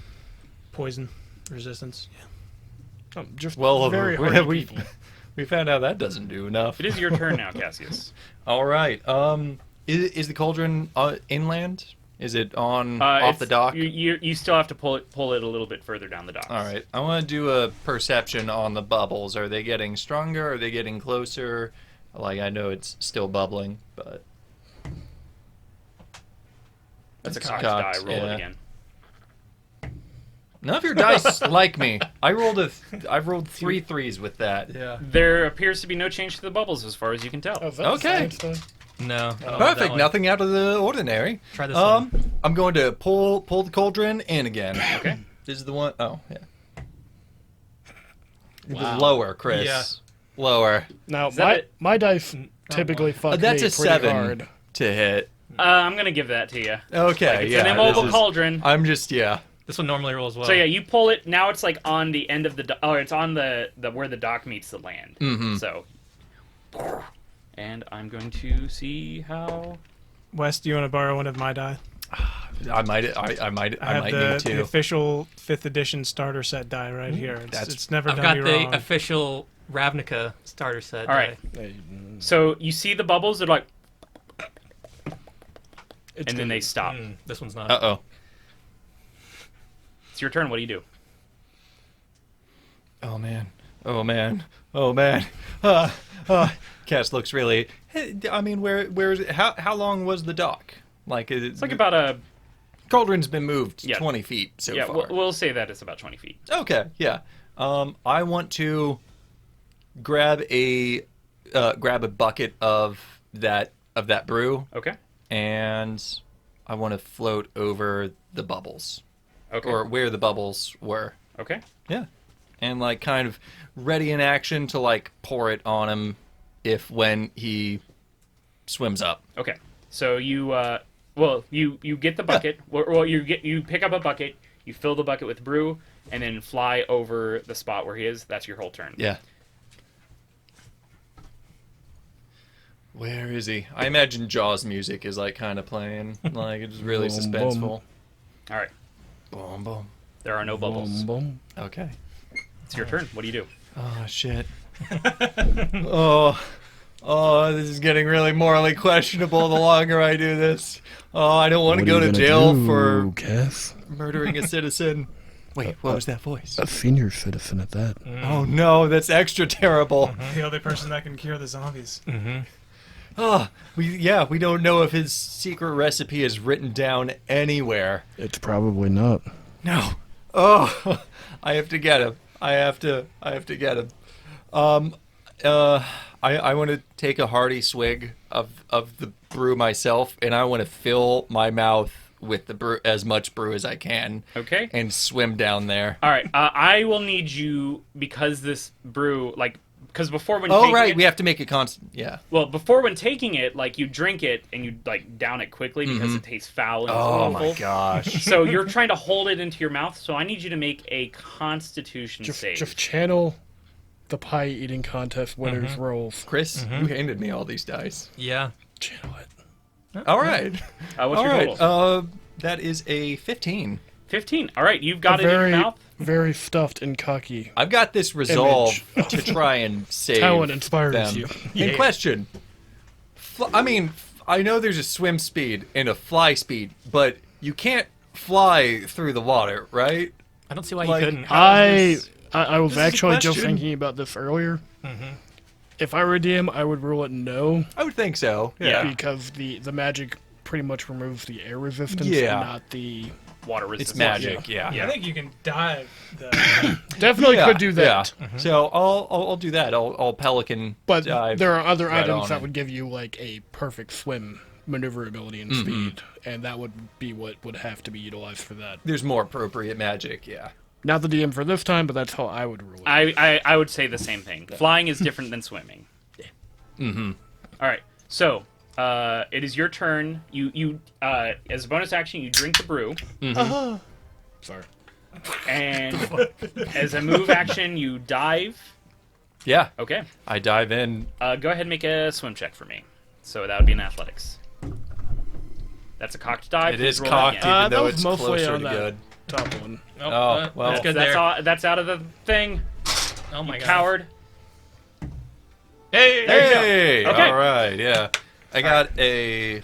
Speaker 2: poison resistance. Yeah.
Speaker 4: Just
Speaker 5: Well,
Speaker 4: very
Speaker 5: we,
Speaker 4: hard
Speaker 5: we,
Speaker 4: people.
Speaker 5: we found out that doesn't do enough.
Speaker 1: it is your turn now, Cassius.
Speaker 5: All right. Is the cauldron inland? Is it on off the dock?
Speaker 1: You still have to pull it a little bit further down the dock.
Speaker 5: All right. I want to do a perception on the bubbles. Are they getting stronger? Are they getting closer? Like, I know it's still bubbling, but
Speaker 1: That's a
Speaker 5: It's
Speaker 1: cocked
Speaker 5: cocked,
Speaker 1: die. Roll
Speaker 5: yeah.
Speaker 1: it again.
Speaker 5: none of your dice like me. I've rolled 3 threes with that.
Speaker 6: Yeah.
Speaker 1: There appears to be no change to the bubbles as far as you can tell.
Speaker 4: Oh, is that
Speaker 5: Okay.
Speaker 4: the science
Speaker 6: No.
Speaker 5: Perfect. Nothing out of the ordinary.
Speaker 6: Try this one.
Speaker 5: I'm going to pull the cauldron in again.
Speaker 1: Okay.
Speaker 5: This is the one oh yeah.
Speaker 4: Wow.
Speaker 5: Lower, Chris.
Speaker 6: Yeah.
Speaker 5: Lower.
Speaker 4: Now,
Speaker 1: Is that
Speaker 4: my
Speaker 1: it?
Speaker 4: my dice typically fuck
Speaker 5: That's
Speaker 4: me
Speaker 5: a
Speaker 4: pretty
Speaker 5: 7
Speaker 4: hard.
Speaker 5: to hit.
Speaker 1: I'm gonna give that to you.
Speaker 5: Okay.
Speaker 1: It's
Speaker 5: yeah.
Speaker 1: an immobile
Speaker 5: this is-
Speaker 1: cauldron.
Speaker 5: I'm just
Speaker 6: This one normally rolls well.
Speaker 1: So yeah, you pull it. Now it's like on the end of the. It's on the where the dock meets the land.
Speaker 5: Mhm.
Speaker 1: So. And I'm going to see how.
Speaker 2: Wes, do you want to borrow one of my die?
Speaker 5: I might
Speaker 2: have
Speaker 5: need
Speaker 2: the
Speaker 5: to.
Speaker 2: official 5th edition starter set die right here. It's never
Speaker 6: I've
Speaker 2: done
Speaker 6: got
Speaker 2: me
Speaker 6: the
Speaker 2: wrong.
Speaker 6: official Ravnica starter set.
Speaker 1: All right. So you see the bubbles? They're like, and then they stop.
Speaker 6: This one's not.
Speaker 5: Uh-oh.
Speaker 1: It's your turn. What do you do?
Speaker 5: Oh, man. Oh, man. Oh, man. Cass looks really... I mean, where is it? How long was the dock? Like,
Speaker 1: It's like about a...
Speaker 5: Cauldron's been moved
Speaker 1: Yeah.
Speaker 5: 20 feet so
Speaker 1: yeah,
Speaker 5: far.
Speaker 1: we'll say that it's about 20 feet.
Speaker 5: Okay, yeah. I want to grab a bucket of that brew,
Speaker 1: Okay.
Speaker 5: and I want to float over the bubbles,
Speaker 1: Okay.
Speaker 5: or where the bubbles were.
Speaker 1: Okay.
Speaker 5: Yeah, and like kind of ready in action to like pour it on him when he swims up.
Speaker 1: Okay. So you you get the bucket. Well, you pick up a bucket. You fill the bucket with brew, and then fly over the spot where he is. That's your whole turn.
Speaker 5: Yeah. Where is he? I imagine Jaws music is like kind of playing. Like it's really
Speaker 4: Boom,
Speaker 5: suspenseful.
Speaker 4: boom.
Speaker 1: All right.
Speaker 5: Boom, boom.
Speaker 1: There are no bubbles.
Speaker 4: Boom, boom.
Speaker 5: Okay.
Speaker 1: It's your turn. What do you do?
Speaker 5: Oh shit. Oh, this is getting really morally questionable the longer I do this. Oh, I don't want to go to jail for
Speaker 4: Cass?
Speaker 5: murdering a citizen. Wait, what was that voice?
Speaker 4: A senior citizen at that.
Speaker 5: Oh no, that's extra terrible.
Speaker 2: The only person that can cure the zombies.
Speaker 5: Oh, we don't know if his secret recipe is written down anywhere.
Speaker 4: It's probably not.
Speaker 5: No. Oh, I have to get him. I have to get him. I want to take a hearty swig of the brew myself, and I want to fill my mouth with the brew, as much brew as I can.
Speaker 1: Okay.
Speaker 5: And swim down there.
Speaker 1: All right. I will need you because this brew, because before when
Speaker 5: Oh
Speaker 1: taking
Speaker 5: right,
Speaker 1: it,
Speaker 5: we have to make it constant. Yeah.
Speaker 1: well, before when taking it, like you drink it and you like down it quickly because it tastes foul and it's
Speaker 5: Oh
Speaker 1: awful.
Speaker 5: my gosh.
Speaker 1: So you're trying to hold it into your mouth. So I need you to make a Constitution save.
Speaker 4: Just channel the pie eating contest winners rolls.
Speaker 5: Chris, you handed me all these dice.
Speaker 6: Yeah.
Speaker 4: Channel it.
Speaker 5: All right.
Speaker 1: What's
Speaker 5: All
Speaker 1: your
Speaker 5: right.
Speaker 1: total?
Speaker 5: That is a 15.
Speaker 1: 15. All right, you've got it
Speaker 4: very,
Speaker 1: in your mouth.
Speaker 4: very stuffed and cocky.
Speaker 5: I've got this resolve to try and save
Speaker 4: Talent inspires
Speaker 5: them.
Speaker 4: you.
Speaker 5: In question, I know there's a swim speed and a fly speed, but you can't fly through the water, right?
Speaker 6: I don't see why
Speaker 5: Like,
Speaker 6: you couldn't.
Speaker 4: I was
Speaker 5: This is a
Speaker 4: actually just
Speaker 5: question.
Speaker 4: thinking about this earlier. If I were DM, I would rule it no,
Speaker 5: I would think so.
Speaker 1: Yeah.
Speaker 4: because the magic pretty much removes the air resistance
Speaker 5: Yeah.
Speaker 4: and not the...
Speaker 1: Water
Speaker 5: It's
Speaker 1: resistance.
Speaker 5: magic, yeah.
Speaker 2: I think you can dive the.
Speaker 4: Definitely could do that.
Speaker 5: Yeah. So I'll do that. I'll pelican
Speaker 4: But
Speaker 5: dive
Speaker 4: there are other
Speaker 5: right
Speaker 4: items
Speaker 5: on
Speaker 4: that
Speaker 5: it.
Speaker 4: would give you like a perfect swim maneuverability and speed, and that would be what would have to be utilized for that.
Speaker 5: There's more appropriate magic, yeah.
Speaker 4: Not the DM for this time, but that's how I would rule it.
Speaker 1: I would say the same thing. Flying is different than swimming.
Speaker 5: Mm-hmm.
Speaker 1: All right, so it is your turn. You as a bonus action, you drink the brew,
Speaker 4: Sorry.
Speaker 1: and as a move action, you dive.
Speaker 5: Yeah.
Speaker 1: Okay,
Speaker 5: I dive in.
Speaker 1: go ahead and make a swim check for me. So that would be an athletics. That's a cocked die.
Speaker 5: It
Speaker 1: Please
Speaker 5: is
Speaker 1: roll
Speaker 5: cocked,
Speaker 1: again.
Speaker 5: even though
Speaker 4: that was
Speaker 5: it's
Speaker 4: mostly
Speaker 5: closer
Speaker 4: on
Speaker 5: to
Speaker 4: that
Speaker 5: good.
Speaker 4: top one.
Speaker 5: Oh, well,
Speaker 6: that's good
Speaker 1: That's
Speaker 6: there.
Speaker 1: that's out of the thing.
Speaker 6: Oh my god.
Speaker 1: Coward.
Speaker 6: Hey.
Speaker 5: Hey!
Speaker 1: Okay.
Speaker 5: All right, yeah. I got a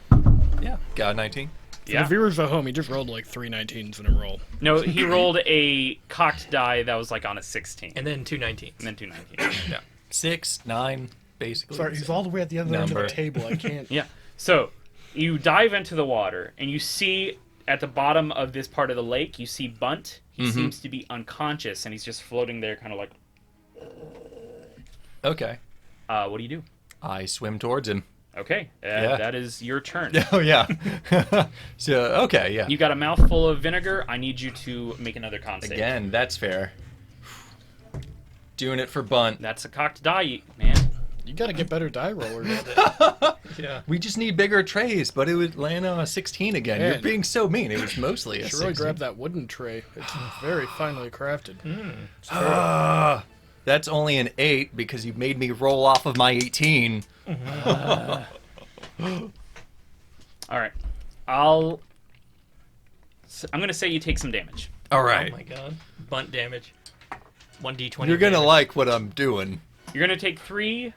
Speaker 5: 19.
Speaker 4: For
Speaker 1: Yeah.
Speaker 4: the viewers at home, he just rolled like 3 19s in a row.
Speaker 1: No, he rolled a cocked die that was like on a 16,
Speaker 6: And then 219.
Speaker 1: and then 219.
Speaker 5: Yeah. 6, 9, basically.
Speaker 4: Sorry, he's all the way at the other end of
Speaker 5: Number.
Speaker 4: the table. I can't.
Speaker 1: Yeah. So you dive into the water, and you see at the bottom of this part of the lake, you see Bunt. He seems to be unconscious, and he's just floating there, kind of like.
Speaker 5: Okay.
Speaker 1: What do you do?
Speaker 5: I swim towards him.
Speaker 1: Okay,
Speaker 5: Yeah.
Speaker 1: that is your turn.
Speaker 5: Oh, yeah. So, okay, yeah.
Speaker 1: You got a mouthful of vinegar. I need you to make another con save.
Speaker 5: Again, that's fair. Doing it for Bunt.
Speaker 1: That's a cocked die, man.
Speaker 4: You gotta get better die rollers.
Speaker 6: Yeah.
Speaker 5: We just need bigger trays, but it would land on a 16 again.
Speaker 4: Man.
Speaker 5: You're being so mean. It was mostly a
Speaker 4: Should really
Speaker 5: 16.
Speaker 4: grab that wooden tray. It's very finely crafted.
Speaker 5: Ah, that's only an 8 because you made me roll off of my 18.
Speaker 1: All right, I'll So I'm gonna say you take some damage.
Speaker 5: All
Speaker 6: Oh
Speaker 5: right.
Speaker 6: my god. Bunt damage. 1d20.
Speaker 5: You're gonna
Speaker 6: damage.
Speaker 5: like what I'm doing.
Speaker 1: You're gonna take 3.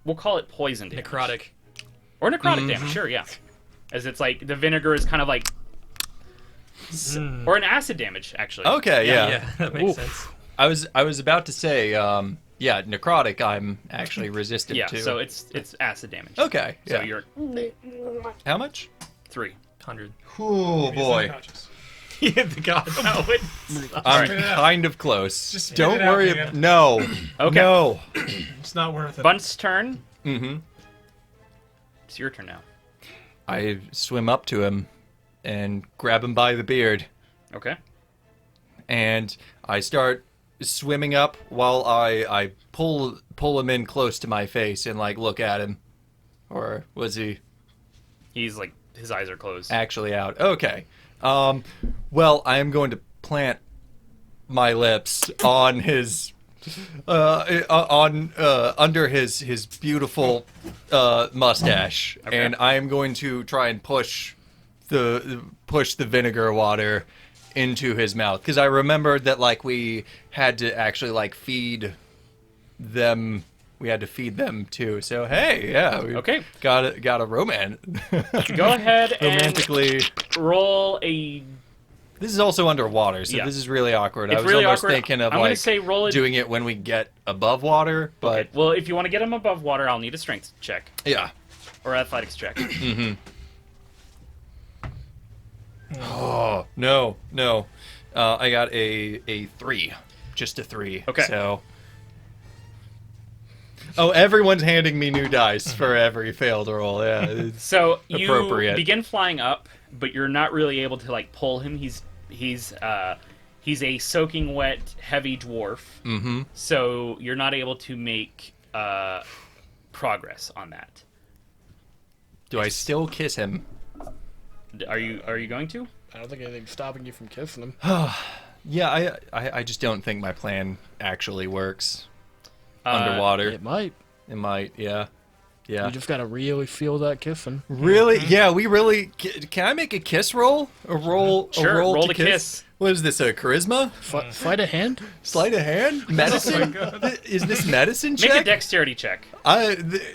Speaker 1: We'll call it poison damage.
Speaker 6: Necrotic.
Speaker 1: Or necrotic damage. Sure, yeah. As it's like the vinegar is kind of like, or an acid damage actually.
Speaker 5: Okay, yeah.
Speaker 6: Yeah, that makes
Speaker 4: Oof.
Speaker 6: sense.
Speaker 5: I was about to say, yeah, necrotic. I'm actually resistant
Speaker 1: Yeah.
Speaker 5: to.
Speaker 1: So it's acid damage.
Speaker 5: okay.
Speaker 1: So
Speaker 5: Yeah.
Speaker 1: you're
Speaker 5: How much?
Speaker 1: 3.
Speaker 6: 100.
Speaker 5: Oh
Speaker 2: He's
Speaker 5: boy,
Speaker 2: unconscious.
Speaker 6: Yeah, the god.
Speaker 1: No, it,
Speaker 5: I'm
Speaker 2: Spit it out.
Speaker 5: kind of close.
Speaker 2: Just spit
Speaker 5: Don't
Speaker 2: it out,
Speaker 5: worry.
Speaker 2: man.
Speaker 5: No.
Speaker 1: Okay.
Speaker 5: No.
Speaker 2: It's not worth it.
Speaker 1: Bunt's turn.
Speaker 5: Mm-hmm.
Speaker 1: It's your turn now.
Speaker 5: I swim up to him and grab him by the beard,
Speaker 1: Okay.
Speaker 5: and I start swimming up while I pull him in close to my face and like look at him. Or was he
Speaker 1: He's like his eyes are closed.
Speaker 5: actually out? Okay. Well, I am going to plant my lips on his under his beautiful mustache,
Speaker 1: Okay.
Speaker 5: and I am going to try and push the vinegar water into his mouth, because I remembered that like we had to actually like feed them. We had to feed them too. So hey, yeah, we
Speaker 1: Okay.
Speaker 5: got a romance.
Speaker 1: Go ahead and
Speaker 5: Romantically.
Speaker 1: roll a.
Speaker 5: This is also underwater, so
Speaker 1: Yeah.
Speaker 5: this is really awkward.
Speaker 1: It's
Speaker 5: I was
Speaker 1: really
Speaker 5: almost
Speaker 1: awkward.
Speaker 5: thinking of
Speaker 1: I'm gonna
Speaker 5: like
Speaker 1: say roll it.
Speaker 5: doing it when we get above water, but
Speaker 1: Okay. Well, if you want to get him above water, I'll need a strength check
Speaker 5: yeah.
Speaker 1: or athletics check.
Speaker 5: Oh no. I got a 3, just a 3.
Speaker 1: Okay.
Speaker 5: So. Oh, everyone's handing me new dice for every failed roll. Yeah. It's
Speaker 1: So you
Speaker 5: appropriate.
Speaker 1: begin flying up, but you're not really able to like pull him. He's a soaking wet, heavy dwarf.
Speaker 5: Mm-hmm.
Speaker 1: So you're not able to make progress on that.
Speaker 5: Do I still kiss him?
Speaker 1: Are you going to?
Speaker 4: I don't think anything's stopping you from kissing him.
Speaker 5: Yeah, I just don't think my plan actually works. Underwater.
Speaker 4: It might.
Speaker 5: It might, yeah. Yeah.
Speaker 4: You just gotta really feel that kissing.
Speaker 5: Really? Yeah, we really. Can I make a kiss roll? A roll?
Speaker 1: Sure,
Speaker 5: A roll,
Speaker 1: roll
Speaker 5: to
Speaker 1: to kiss.
Speaker 5: What is this? A charisma?
Speaker 4: Sleight of hand?
Speaker 5: Sleight of hand? Medicine? Is this medicine
Speaker 1: Make
Speaker 5: check?
Speaker 1: a dexterity check.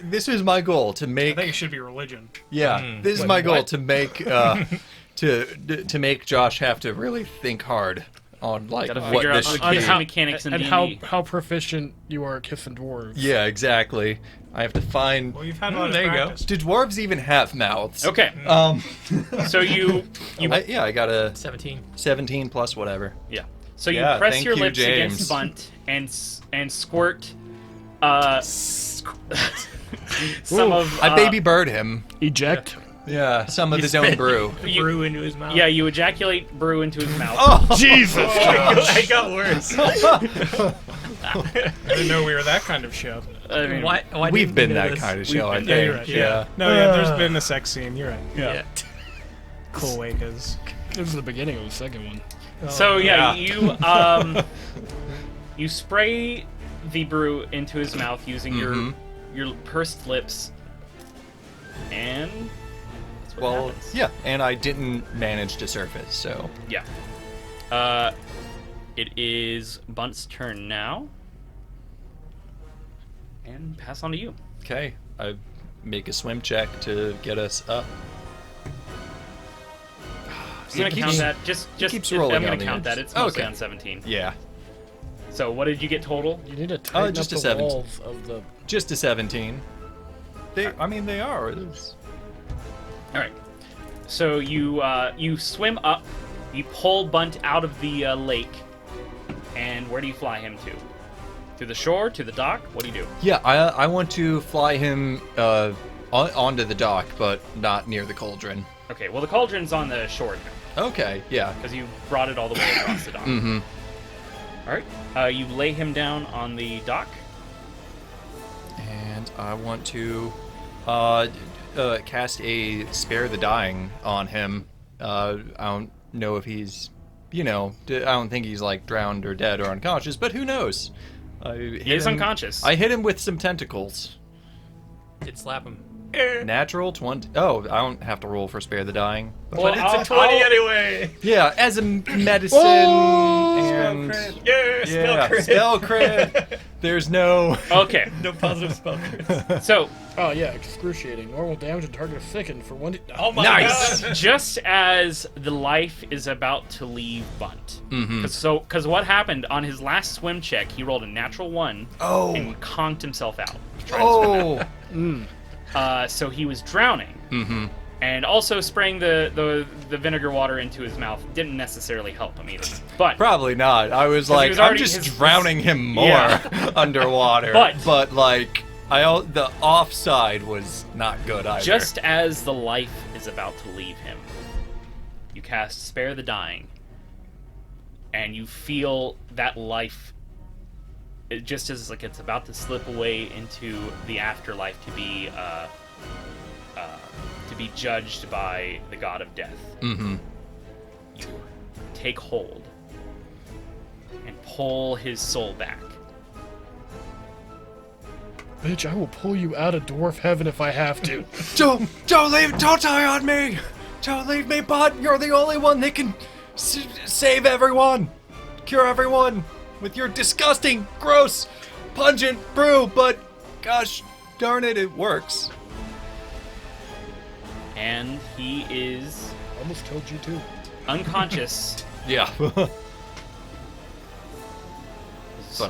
Speaker 5: This is my goal to
Speaker 2: I
Speaker 5: make.
Speaker 2: think it should be religion.
Speaker 5: Yeah, this is
Speaker 2: Wait,
Speaker 5: my goal
Speaker 2: what?
Speaker 5: to make. To make Josh have to really think hard on like
Speaker 1: Gotta
Speaker 5: what
Speaker 1: figure out
Speaker 5: this
Speaker 1: the
Speaker 5: should
Speaker 1: kissing
Speaker 5: be.
Speaker 1: mechanics in
Speaker 4: and
Speaker 1: D&D.
Speaker 4: how proficient you are at kissing dwarves.
Speaker 5: Yeah, exactly. I have to find.
Speaker 2: Well, you've had a lot of
Speaker 6: there you go.
Speaker 2: practice.
Speaker 5: Do dwarves even have mouths?
Speaker 1: Okay, so you
Speaker 5: I got a
Speaker 6: 17.
Speaker 5: 17 plus whatever.
Speaker 1: yeah. So you
Speaker 5: Yeah,
Speaker 1: press
Speaker 5: thank
Speaker 1: your
Speaker 5: you,
Speaker 1: lips
Speaker 5: James.
Speaker 1: against Bunt and squirt some of
Speaker 5: I baby bird him.
Speaker 4: Eject.
Speaker 5: Yeah, some of his own brew.
Speaker 1: you-
Speaker 6: Brew into his mouth.
Speaker 1: yeah, you ejaculate brew into his mouth.
Speaker 5: Oh,
Speaker 4: Jesus!
Speaker 6: It got worse.
Speaker 2: I didn't know we were that kind of show.
Speaker 1: I mean,
Speaker 6: Why
Speaker 5: We've
Speaker 6: didn't
Speaker 5: been
Speaker 6: we know
Speaker 5: that
Speaker 6: this?
Speaker 5: kind of show, I
Speaker 1: been-
Speaker 5: think.
Speaker 2: Yeah, you're right.
Speaker 5: Yeah.
Speaker 2: No, yeah, there's been a sex scene. You're right.
Speaker 6: Yeah.
Speaker 2: Cool Wakas.
Speaker 4: This is the beginning of the second one.
Speaker 1: So yeah,
Speaker 5: Yeah.
Speaker 1: you spray the brew into his mouth using
Speaker 5: Mhm.
Speaker 1: your pursed lips, and that's what
Speaker 5: Well,
Speaker 1: happens.
Speaker 5: yeah, and I didn't manage to surface, so.
Speaker 1: Yeah. It is Bunt's turn now, and pass on to you.
Speaker 5: Okay, I make a swim check to get us up.
Speaker 1: I'm gonna count that. Just
Speaker 5: keeps rolling
Speaker 1: I'm gonna
Speaker 5: on the
Speaker 1: count that.
Speaker 5: edge.
Speaker 1: It's mostly
Speaker 5: Okay.
Speaker 1: on 17.
Speaker 5: Yeah,
Speaker 1: So what did you get total?
Speaker 4: You need to tighten
Speaker 5: just
Speaker 4: up
Speaker 5: a
Speaker 4: the
Speaker 5: 17.
Speaker 4: walls of the.
Speaker 5: just a 17. I mean, they are. It's-
Speaker 1: All right. So you swim up, you pull Bunt out of the lake, and where do you fly him to? To the shore? To the dock? What do you do?
Speaker 5: Yeah, I want to fly him onto the dock, but not near the cauldron.
Speaker 1: Okay. Well, the cauldron's on the shore now
Speaker 5: Okay, yeah.
Speaker 1: because you brought it all the way across the dock.
Speaker 5: Mm-hmm.
Speaker 1: All right. You lay him down on the dock.
Speaker 5: And I want to cast a Spare the Dying on him. I don't know if he's, I don't think he's like drowned or dead or unconscious, but who knows?
Speaker 1: He is unconscious.
Speaker 5: I hit him with some tentacles.
Speaker 6: Did slap him.
Speaker 5: Natural 20. Oh, I don't have to roll for spare the dying.
Speaker 6: But it's a 20 anyway.
Speaker 5: Yeah, as a medicine and
Speaker 6: Spell crit.
Speaker 5: spell crit. There's no.
Speaker 1: Okay,
Speaker 6: No positive spell crit.
Speaker 1: so
Speaker 4: Oh yeah, excruciating. Normal damage and target afflicted for 1.
Speaker 6: Oh my
Speaker 5: Nice.
Speaker 6: god.
Speaker 1: just as the life is about to leave Bunt, because what happened on his last swim check, he rolled a natural 1
Speaker 5: Oh.
Speaker 1: and conked himself out. trying to swim
Speaker 5: Oh.
Speaker 1: out. So he was drowning.
Speaker 5: Mm-hmm.
Speaker 1: And also spraying the vinegar water into his mouth didn't necessarily help him either. But
Speaker 5: Probably not. I was like,
Speaker 1: was
Speaker 5: I'm
Speaker 1: already-
Speaker 5: just
Speaker 1: his-
Speaker 5: drowning him more
Speaker 1: Yeah.
Speaker 5: underwater.
Speaker 1: But-
Speaker 5: like, the offside was not good either.
Speaker 1: just as the life is about to leave him, you cast Spare the Dying, and you feel that life, just as like it's about to slip away into the afterlife to be judged by the god of death.
Speaker 5: Mm-hmm.
Speaker 1: You take hold and pull his soul back.
Speaker 4: Bitch, I will pull you out of dwarf heaven if I have to.
Speaker 5: Don't die on me! Don't leave me, Bud! You're the only one that can save everyone! Cure everyone! With your disgusting, gross, pungent brew, but gosh darn it, it works.
Speaker 1: And he is
Speaker 4: Almost killed you too.
Speaker 1: unconscious.
Speaker 5: Yeah. But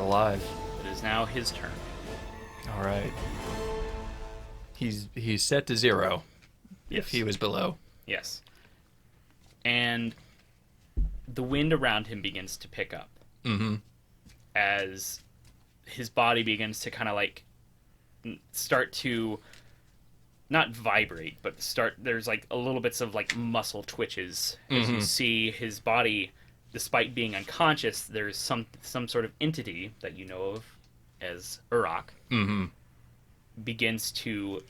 Speaker 5: alive.
Speaker 1: It is now his turn.
Speaker 5: Alright. He's set to 0.
Speaker 1: Yes.
Speaker 5: If he was below.
Speaker 1: Yes. And the wind around him begins to pick up
Speaker 5: Mm-hmm.
Speaker 1: as his body begins to kind of like start to not vibrate, but there's like a little bits of like muscle twitches as you see his body, despite being unconscious, there's some sort of entity that you know of as Urok begins to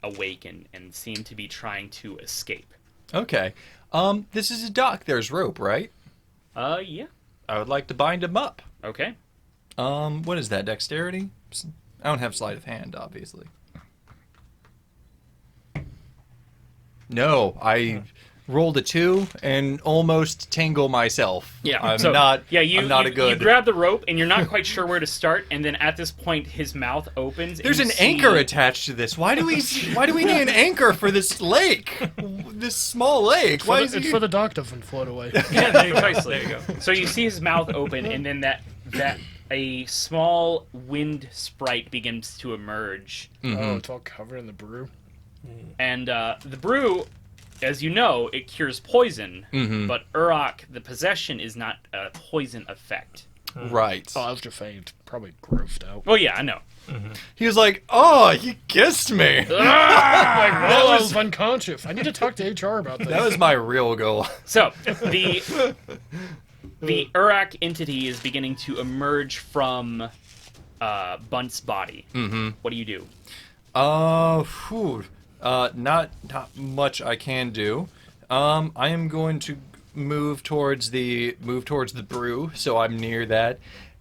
Speaker 1: awaken and seem to be trying to escape.
Speaker 5: Okay. This is a dock. There's rope, right?
Speaker 1: Yeah.
Speaker 5: I would like to bind him up.
Speaker 1: Okay.
Speaker 5: What is that? Dexterity? I don't have sleight of hand, obviously. No, I rolled a 2 and almost tangle myself.
Speaker 1: Yeah,
Speaker 5: I'm
Speaker 1: so,
Speaker 5: not.
Speaker 1: Yeah,
Speaker 5: I'm not a good.
Speaker 1: You grab the rope, and you're not quite sure where to start. And then at this point, his mouth opens.
Speaker 5: There's
Speaker 1: and
Speaker 5: an
Speaker 1: you see-
Speaker 5: anchor attached to this. Why do we need an anchor for this lake? This small lake. Why is
Speaker 4: It's
Speaker 5: he...
Speaker 4: for the dock doesn't float away.
Speaker 1: Yeah, there you go. So you see his mouth open, and then that a small wind sprite begins to emerge,
Speaker 4: Oh, it's all covered in the brew.
Speaker 1: and the brew, as you know, it cures poison. But Urok, the possession, is not a poison effect.
Speaker 5: Right.
Speaker 4: Oh, I was just saying, it's probably grossed out.
Speaker 1: Well, yeah, I know.
Speaker 5: He was like, "Oh, you kissed me."
Speaker 4: I was unconscious. I need to talk to HR about this.
Speaker 5: That was my real goal.
Speaker 1: So the Urok entity is beginning to emerge from Bunt's body. What do you do?
Speaker 5: Not much I can do. I am going to move towards the brew, so I'm near that.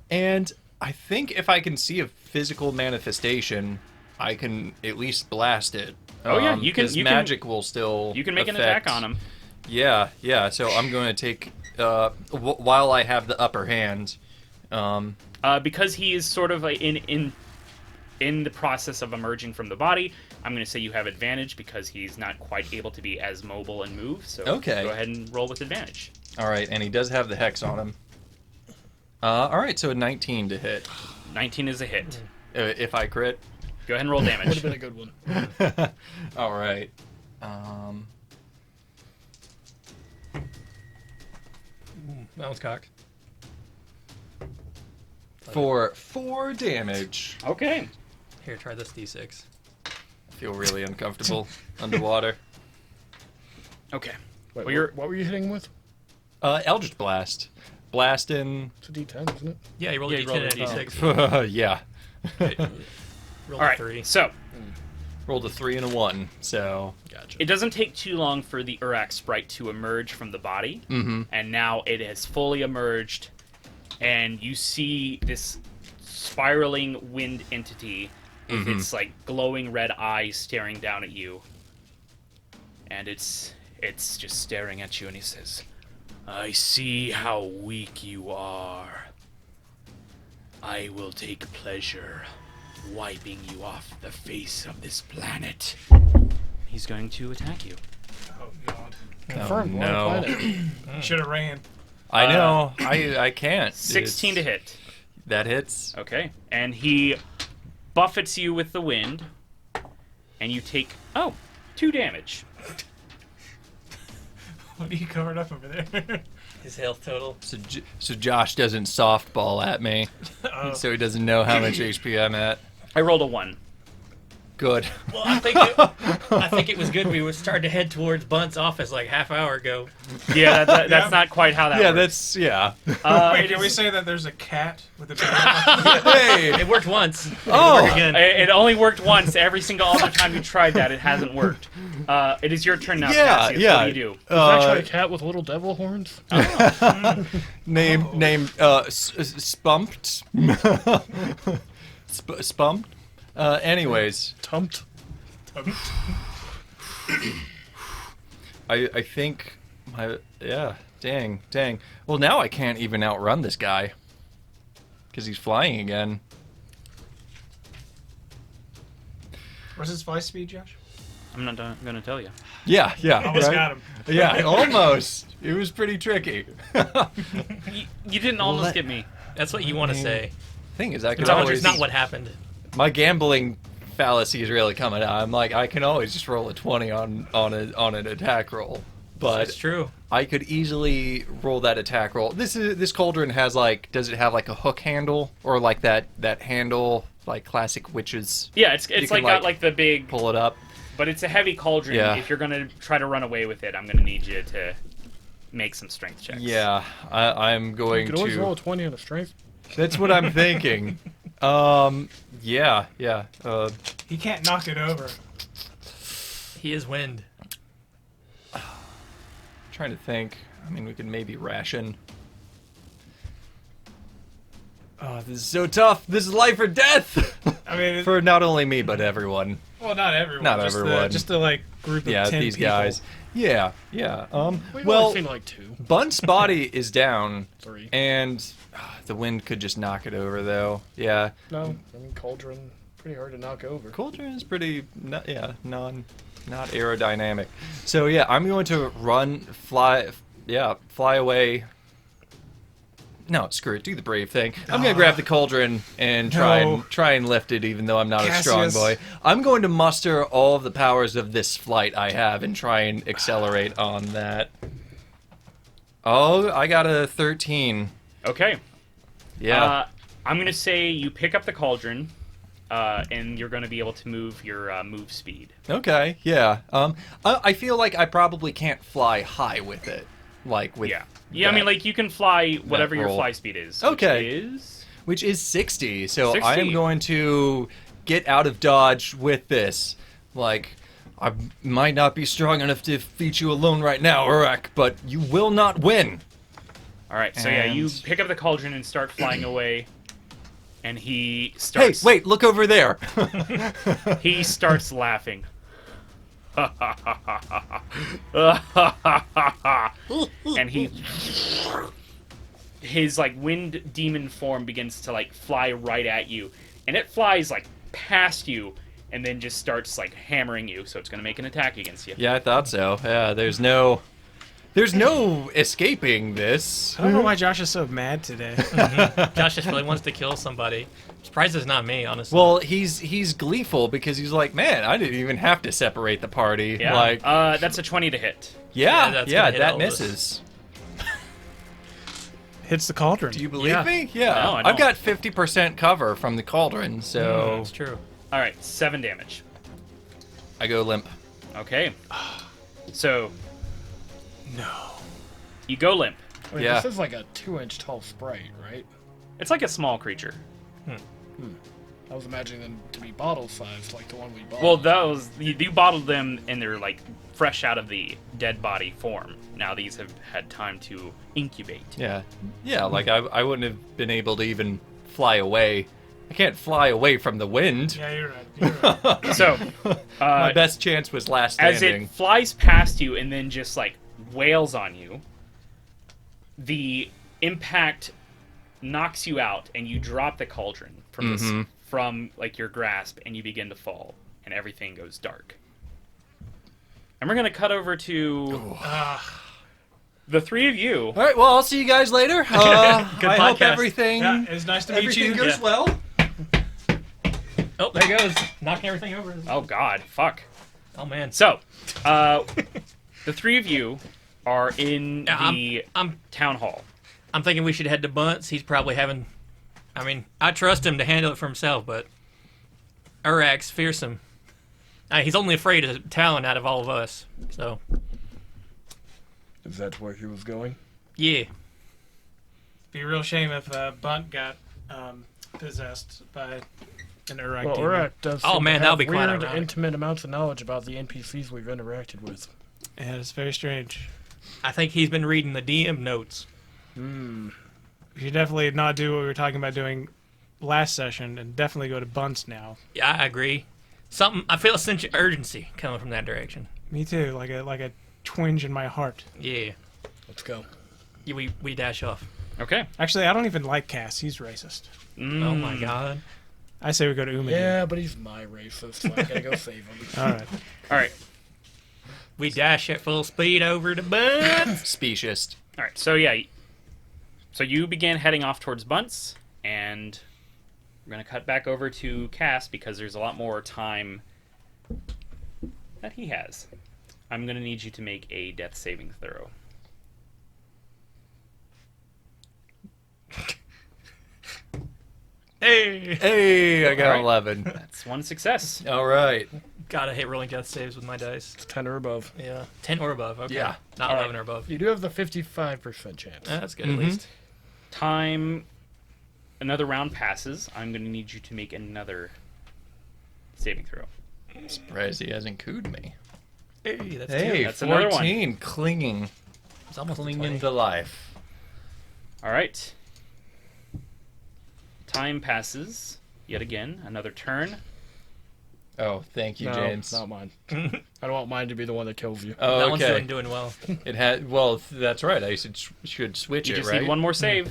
Speaker 5: And I think if I can see a physical manifestation, I can at least blast it.
Speaker 1: Oh, yeah, you can-
Speaker 5: 'cause
Speaker 1: you can-
Speaker 5: magic will still.
Speaker 1: You can make an
Speaker 5: affect-
Speaker 1: attack on him.
Speaker 5: Yeah. So I'm going to take while I have the upper hand.
Speaker 1: Because he is sort of in the process of emerging from the body. I'm going to say you have advantage because he's not quite able to be as mobile and move. So
Speaker 5: Okay.
Speaker 1: go ahead and roll with advantage.
Speaker 5: All right, and he does have the hex on him. All right, so a 19 to hit.
Speaker 1: 19 is a hit.
Speaker 5: If I crit.
Speaker 1: Go ahead and roll
Speaker 4: Would
Speaker 1: damage.
Speaker 4: have been a good one.
Speaker 5: All right.
Speaker 6: That one's cocked.
Speaker 5: For 4 damage.
Speaker 1: Okay.
Speaker 6: Here, try this d6.
Speaker 5: I feel really uncomfortable underwater.
Speaker 1: Okay.
Speaker 4: Wait,
Speaker 1: Well, you're
Speaker 4: what were you hitting with?
Speaker 5: Eldritch Blast. Blasting.
Speaker 4: It's a D10, isn't it?
Speaker 6: Yeah, you rolled
Speaker 1: Yeah,
Speaker 6: a
Speaker 1: you rolled
Speaker 6: d10
Speaker 1: a
Speaker 6: and a
Speaker 1: D6.
Speaker 6: d6.
Speaker 5: Yeah.
Speaker 6: Roll
Speaker 1: all
Speaker 6: a
Speaker 1: right.
Speaker 6: 3.
Speaker 1: So
Speaker 5: Rolled a 3 and a 1, so.
Speaker 4: Gotcha.
Speaker 1: it doesn't take too long for the Urok sprite to emerge from the body, and now it has fully emerged, and you see this spiraling wind entity with its like glowing red eyes staring down at you. And it's just staring at you, and he says, "I see how weak you are. I will take pleasure wiping you off the face of this planet." He's going to attack you.
Speaker 2: Oh God!
Speaker 4: Confirmed.
Speaker 5: Oh,
Speaker 4: we're on
Speaker 5: no.
Speaker 4: a planet.
Speaker 2: Should have ran.
Speaker 5: I know. I can't.
Speaker 1: 16 to hit.
Speaker 5: That hits.
Speaker 1: Okay. And he buffets you with the wind, and you take 2 damage.
Speaker 2: What are you covered up over there?
Speaker 6: His health total.
Speaker 5: So Josh doesn't softball at me,
Speaker 2: Oh.
Speaker 5: so he doesn't know how much HP I'm at.
Speaker 1: I rolled a 1.
Speaker 5: Good.
Speaker 6: Well, I think it was good. We were starting to head towards Bunt's office like half hour ago.
Speaker 1: Yeah, that's not quite how that
Speaker 5: Yeah,
Speaker 1: works.
Speaker 2: Wait, can we say that there's a cat with a baby?
Speaker 5: Hey.
Speaker 6: It worked once. It
Speaker 5: Oh.
Speaker 6: work again.
Speaker 1: It only worked once. Every single other time you tried that, it hasn't worked. It is your turn now,
Speaker 5: Yeah,
Speaker 1: Cassius.
Speaker 5: yeah.
Speaker 1: What do you do?
Speaker 4: Actually, a cat with little devil horns.
Speaker 5: Name Spunked. Spunked. Anyways,
Speaker 4: Tumped.
Speaker 5: I think dang. Well, now I can't even outrun this guy because he's flying again.
Speaker 2: What's his fly speed, Josh?
Speaker 1: I'm not going to tell you.
Speaker 5: Yeah,
Speaker 2: Almost
Speaker 5: right?
Speaker 2: got him.
Speaker 5: Yeah, almost. It was pretty tricky.
Speaker 1: You didn't almost get me.
Speaker 6: That's what you want to say.
Speaker 5: Thing is, I could
Speaker 6: It's
Speaker 5: always.
Speaker 6: not what happened.
Speaker 5: My gambling fallacy is really coming out. I'm like, I can always just roll a 20 on an attack roll, but
Speaker 6: That's true.
Speaker 5: I could easily roll that attack roll. This cauldron has does it have like a hook handle or like that handle like classic witches?
Speaker 1: Yeah, it's
Speaker 5: You
Speaker 1: like
Speaker 5: can,
Speaker 1: got like the big,
Speaker 5: Pull it up.
Speaker 1: but it's a heavy cauldron.
Speaker 5: Yeah.
Speaker 1: If you're going to try to run away with it, I'm going to need you to make some strength checks.
Speaker 5: Yeah, I'm
Speaker 4: You
Speaker 5: going
Speaker 4: could always roll a
Speaker 5: to.
Speaker 4: 20 on a strength.
Speaker 5: That's what I'm thinking. Yeah.
Speaker 2: He can't knock it over.
Speaker 6: He is wind.
Speaker 5: Trying to think. I mean, we could maybe ration. Oh, this is so tough. This is life or death
Speaker 2: I mean,
Speaker 5: for not only me but everyone.
Speaker 2: well, not everyone.
Speaker 5: Not
Speaker 2: just
Speaker 5: everyone.
Speaker 2: just the like group of
Speaker 5: Yeah,
Speaker 2: 10
Speaker 5: these
Speaker 2: people.
Speaker 5: guys. Yeah.
Speaker 4: We've
Speaker 5: Well,
Speaker 4: only seen like 2.
Speaker 5: Bunt's body is down,
Speaker 4: 3.
Speaker 5: and the wind could just knock it over, though. Yeah.
Speaker 4: No, I mean cauldron, pretty hard to knock over.
Speaker 5: Cauldron is pretty, not aerodynamic. So yeah, I'm going to fly away. No, screw it. Do the brave thing. I'm gonna grab the cauldron and try and lift it, even though I'm not a strong
Speaker 2: Cassius.
Speaker 5: boy. I'm going to muster all of the powers of this flight I have and try and accelerate on that. Oh, I got a 13.
Speaker 1: Okay.
Speaker 5: Yeah.
Speaker 1: I'm going to say you pick up the cauldron, and you're going to be able to move your move speed.
Speaker 5: Okay. Yeah. I feel like I probably can't fly high with it, like with.
Speaker 1: Yeah. Yeah, I mean, like, you can fly whatever your
Speaker 5: roll.
Speaker 1: fly speed is.
Speaker 5: Okay.
Speaker 1: Which is...
Speaker 5: Which is 60. So
Speaker 1: 60.
Speaker 5: I am going to get out of dodge with this. Like, I might not be strong enough to defeat you alone right now, Urek, but you will not win.
Speaker 1: All right, so yeah, you
Speaker 5: And-
Speaker 1: pick up the cauldron and start flying away, and he
Speaker 5: Hey,
Speaker 1: starts...
Speaker 5: wait, look over there.
Speaker 1: He starts laughing. And his like wind demon form begins to like fly right at you, and it flies like past you and then just starts like hammering you, so it's going to make an attack against you.
Speaker 5: Yeah, I thought so. Yeah, there's no escaping this.
Speaker 2: I don't know why Josh is so mad today.
Speaker 6: Josh just really wants to kill somebody. I'm surprised it's not me, honestly.
Speaker 5: Well, he's gleeful because he's like, man, I didn't even have to separate the party.
Speaker 1: Yeah.
Speaker 5: Like,
Speaker 1: That's a 20 to hit.
Speaker 6: Yeah, that's gonna hit
Speaker 5: that
Speaker 6: all of us.
Speaker 5: misses.
Speaker 2: Hits the cauldron.
Speaker 5: Do you believe
Speaker 1: Yeah.
Speaker 5: me? Yeah.
Speaker 1: No, I
Speaker 5: I've
Speaker 1: don't.
Speaker 5: got 50% cover from the cauldron, so
Speaker 6: That's true.
Speaker 1: All right, 7 damage.
Speaker 5: I go limp.
Speaker 1: Okay. So
Speaker 2: No.
Speaker 1: you go limp.
Speaker 4: Wait,
Speaker 5: Yeah.
Speaker 4: this is like a 2-inch tall sprite, right?
Speaker 1: It's like a small creature.
Speaker 4: I was imagining them to be bottle sized, like the one we bought.
Speaker 1: Well, those you bottled them, and they're like fresh out of the dead body form. Now these have had time to incubate.
Speaker 5: Yeah. Yeah, like I wouldn't have been able to even fly away I can't fly away from the wind.
Speaker 2: Yeah, you're right. You're right.
Speaker 1: So,
Speaker 5: My best chance was last
Speaker 1: as
Speaker 5: standing.
Speaker 1: it flies past you and then just like wails on you, the impact knocks you out and you drop the cauldron from this, from like your grasp, and you begin to fall and everything goes dark. And we're gonna cut over to the three of you.
Speaker 5: All right, well, I'll see you guys later.
Speaker 6: Good
Speaker 5: I hope
Speaker 6: podcast.
Speaker 5: everything
Speaker 2: It's nice to meet
Speaker 5: everything
Speaker 2: you.
Speaker 5: goes well.
Speaker 6: Oh, there he goes. Knocking everything over.
Speaker 1: Oh God, fuck.
Speaker 6: Oh, man.
Speaker 1: So, the three of you are in
Speaker 6: Yeah,
Speaker 1: the
Speaker 6: I'm
Speaker 1: town hall.
Speaker 6: I'm thinking we should head to Bunt's. He's probably having... I mean, I trust him to handle it for himself, but... Urak's fearsome. He's only afraid of Talon out of all of us, so...
Speaker 4: Is that where he was going?
Speaker 6: Yeah.
Speaker 2: Be a real shame if Bunt got possessed by an Urak
Speaker 4: Well,
Speaker 2: demon.
Speaker 4: Urak does
Speaker 6: Oh,
Speaker 4: seem
Speaker 6: man,
Speaker 4: to
Speaker 6: that'll
Speaker 4: have
Speaker 6: be quite
Speaker 4: weird,
Speaker 6: ironic.
Speaker 4: intimate amounts of knowledge about the NPCs we've interacted with.
Speaker 2: Yeah, it's very strange.
Speaker 6: I think he's been reading the DM notes.
Speaker 2: You should definitely not do what we were talking about doing last session, and definitely go to Bunt's now.
Speaker 6: Yeah, I agree. I feel a sense of urgency coming from that direction.
Speaker 2: Me too, like a twinge in my heart.
Speaker 6: Yeah.
Speaker 4: Let's go.
Speaker 6: Yeah, we dash off.
Speaker 1: Okay.
Speaker 2: Actually, I don't even like Cass. He's racist.
Speaker 6: Oh, my God.
Speaker 2: I say we go to Umidin.
Speaker 4: Yeah, but he's my racist, so I gotta go save him.
Speaker 2: All right.
Speaker 1: All right.
Speaker 6: We dash at full speed over to Bunt.
Speaker 5: Speciest.
Speaker 1: All right. So yeah. So you began heading off towards Bunts, and we're gonna cut back over to Cass because there's a lot more time that he has. I'm gonna need you to make a death saving throw.
Speaker 6: Hey.
Speaker 5: Hey, I got
Speaker 1: All right.
Speaker 5: 11.
Speaker 1: That's one success.
Speaker 5: All right.
Speaker 6: Gotta hit rolling death saves with my dice.
Speaker 4: It's 10 or above.
Speaker 6: Yeah. 10 or above. Okay.
Speaker 5: Yeah.
Speaker 6: Not
Speaker 1: All
Speaker 6: 11 or above.
Speaker 4: You do have the 55% chance.
Speaker 6: That's good at least.
Speaker 1: Time. Another round passes. I'm gonna need you to make another saving throw.
Speaker 5: Surprised he hasn't cooed me.
Speaker 6: Hey, that's
Speaker 5: Hey,
Speaker 1: That's another one.
Speaker 5: 14. Clinging.
Speaker 6: It's almost a
Speaker 5: Clinging
Speaker 6: 20.
Speaker 5: to life.
Speaker 1: All right. Time passes. Yet again, another turn.
Speaker 5: Oh, thank you,
Speaker 4: No,
Speaker 5: James.
Speaker 4: not mine. I don't want mine to be the one that kills you.
Speaker 5: Oh,
Speaker 6: That one's
Speaker 5: okay.
Speaker 6: doing well.
Speaker 5: It had. Well, that's right. I should switch
Speaker 1: You
Speaker 5: it,
Speaker 1: just
Speaker 5: right?
Speaker 1: need one more save.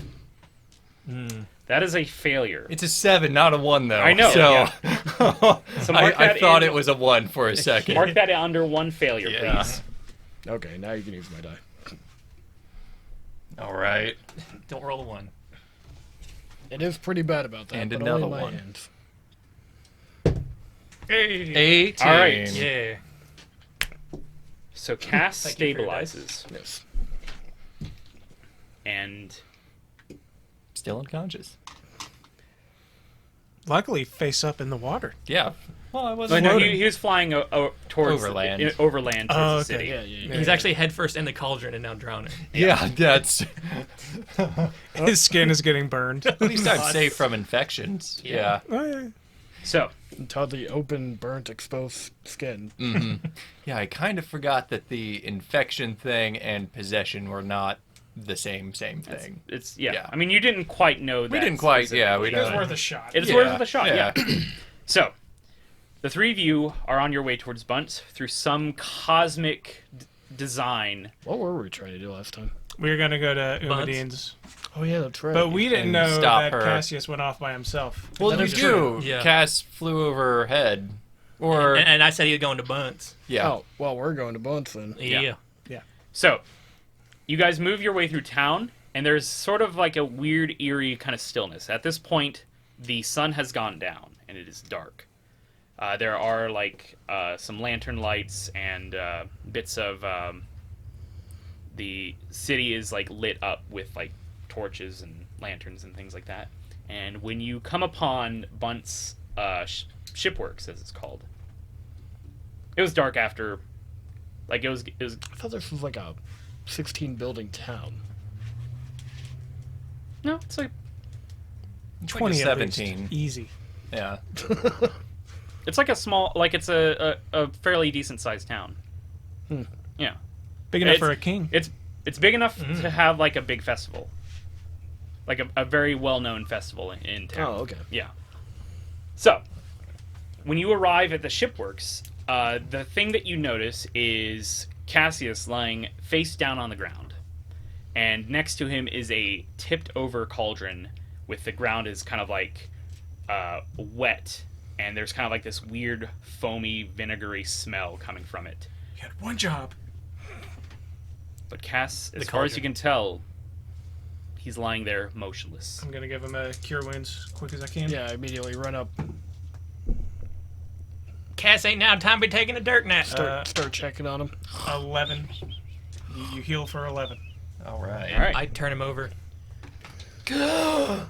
Speaker 1: That is a failure.
Speaker 5: It's a 7, not a 1, though.
Speaker 1: I know,
Speaker 5: So,
Speaker 1: So mark
Speaker 5: I
Speaker 1: that
Speaker 5: thought
Speaker 1: in-
Speaker 5: it was a 1 for a second.
Speaker 1: Mark that under one failure,
Speaker 5: Yeah.
Speaker 1: please.
Speaker 4: Okay, now you can use my die.
Speaker 5: All right.
Speaker 6: Don't roll a 1.
Speaker 4: It is pretty bad about that,
Speaker 5: And
Speaker 4: but
Speaker 5: another
Speaker 4: only in my
Speaker 5: one.
Speaker 4: hands.
Speaker 6: Hey.
Speaker 5: 18.
Speaker 1: All right.
Speaker 6: Yeah.
Speaker 1: So Cass
Speaker 6: Thank you for your
Speaker 1: stabilizes,
Speaker 4: Yes.
Speaker 1: and
Speaker 5: Still unconscious.
Speaker 2: Luckily, face up in the water.
Speaker 5: Yeah. Well, I
Speaker 1: oh,
Speaker 5: wasn't.
Speaker 1: no, he was flying towards
Speaker 5: Overland.
Speaker 1: overland towards
Speaker 2: Oh,
Speaker 1: the
Speaker 2: okay.
Speaker 1: city.
Speaker 4: Yeah.
Speaker 6: He's actually head first in the cauldron and now drowning.
Speaker 5: Yeah, that's.
Speaker 2: His skin is getting burned.
Speaker 5: At least I'm safe from infections. Yeah.
Speaker 2: Oh, yeah.
Speaker 1: So
Speaker 4: Until the open, burnt, exposed skin.
Speaker 5: Yeah, I kind of forgot that the infection thing and possession were not the same thing.
Speaker 1: it's yeah.
Speaker 5: Yeah.
Speaker 1: I mean, you didn't quite know that.
Speaker 5: We didn't quite. Yeah, we
Speaker 2: It was
Speaker 5: don't.
Speaker 2: worth a shot.
Speaker 1: It is
Speaker 5: Yeah,
Speaker 1: worth a shot.
Speaker 5: yeah.
Speaker 1: Yeah. So, the three of you are on your way towards Bunt through some cosmic design.
Speaker 4: What were we trying to do last time?
Speaker 2: We were gonna go to
Speaker 6: Bunt.
Speaker 2: Umidin's,
Speaker 4: Oh, yeah, that's right.
Speaker 2: but we didn't
Speaker 5: And
Speaker 2: know
Speaker 5: stop
Speaker 2: that
Speaker 5: her.
Speaker 2: Cassius went off by himself.
Speaker 5: Well,
Speaker 4: That
Speaker 5: you
Speaker 4: is
Speaker 5: do.
Speaker 4: true.
Speaker 6: Yeah.
Speaker 5: Cass flew over her head. Or
Speaker 6: And I said he was going to Bunt's.
Speaker 5: yeah.
Speaker 4: Oh, well, we're going to Bunt then.
Speaker 6: Yeah.
Speaker 1: So, you guys move your way through town, and there's sort of like a weird, eerie kind of stillness. At this point, the sun has gone down, and it is dark. There are like some lantern lights and bits of the city is like lit up with like torches and lanterns and things like that. And when you come upon Bunt's shipworks, as it's called, it was dark after. Like it was.
Speaker 4: I thought this was like a 16-building town.
Speaker 1: No, it's like
Speaker 2: 20 at least.
Speaker 5: 17.
Speaker 2: Easy.
Speaker 5: Yeah.
Speaker 1: it's like a small, like it's a fairly decent sized town. Yeah,
Speaker 2: Big enough
Speaker 1: It's-
Speaker 2: for a king.
Speaker 1: it's big enough to have like a big festival, like a very well known festival in town.
Speaker 4: Oh, okay.
Speaker 1: Yeah. So, when you arrive at the shipworks, the thing that you notice is Cassius lying face down on the ground. And next to him is a tipped-over cauldron with the ground is kind of like wet. And there's kind of like this weird, foamy, vinegary smell coming from it.
Speaker 2: You had one job.
Speaker 1: But Cass, as far as you can tell, he's lying there motionless.
Speaker 2: I'm gonna give him a cure wounds as quick as I can.
Speaker 4: Yeah, immediately run up,
Speaker 6: Cass, ain't now time to be taking a dirt nap.
Speaker 4: start checking on him.
Speaker 2: 11. You heal for 11.
Speaker 5: All right.
Speaker 1: All right.
Speaker 6: I'd turn him over.
Speaker 1: So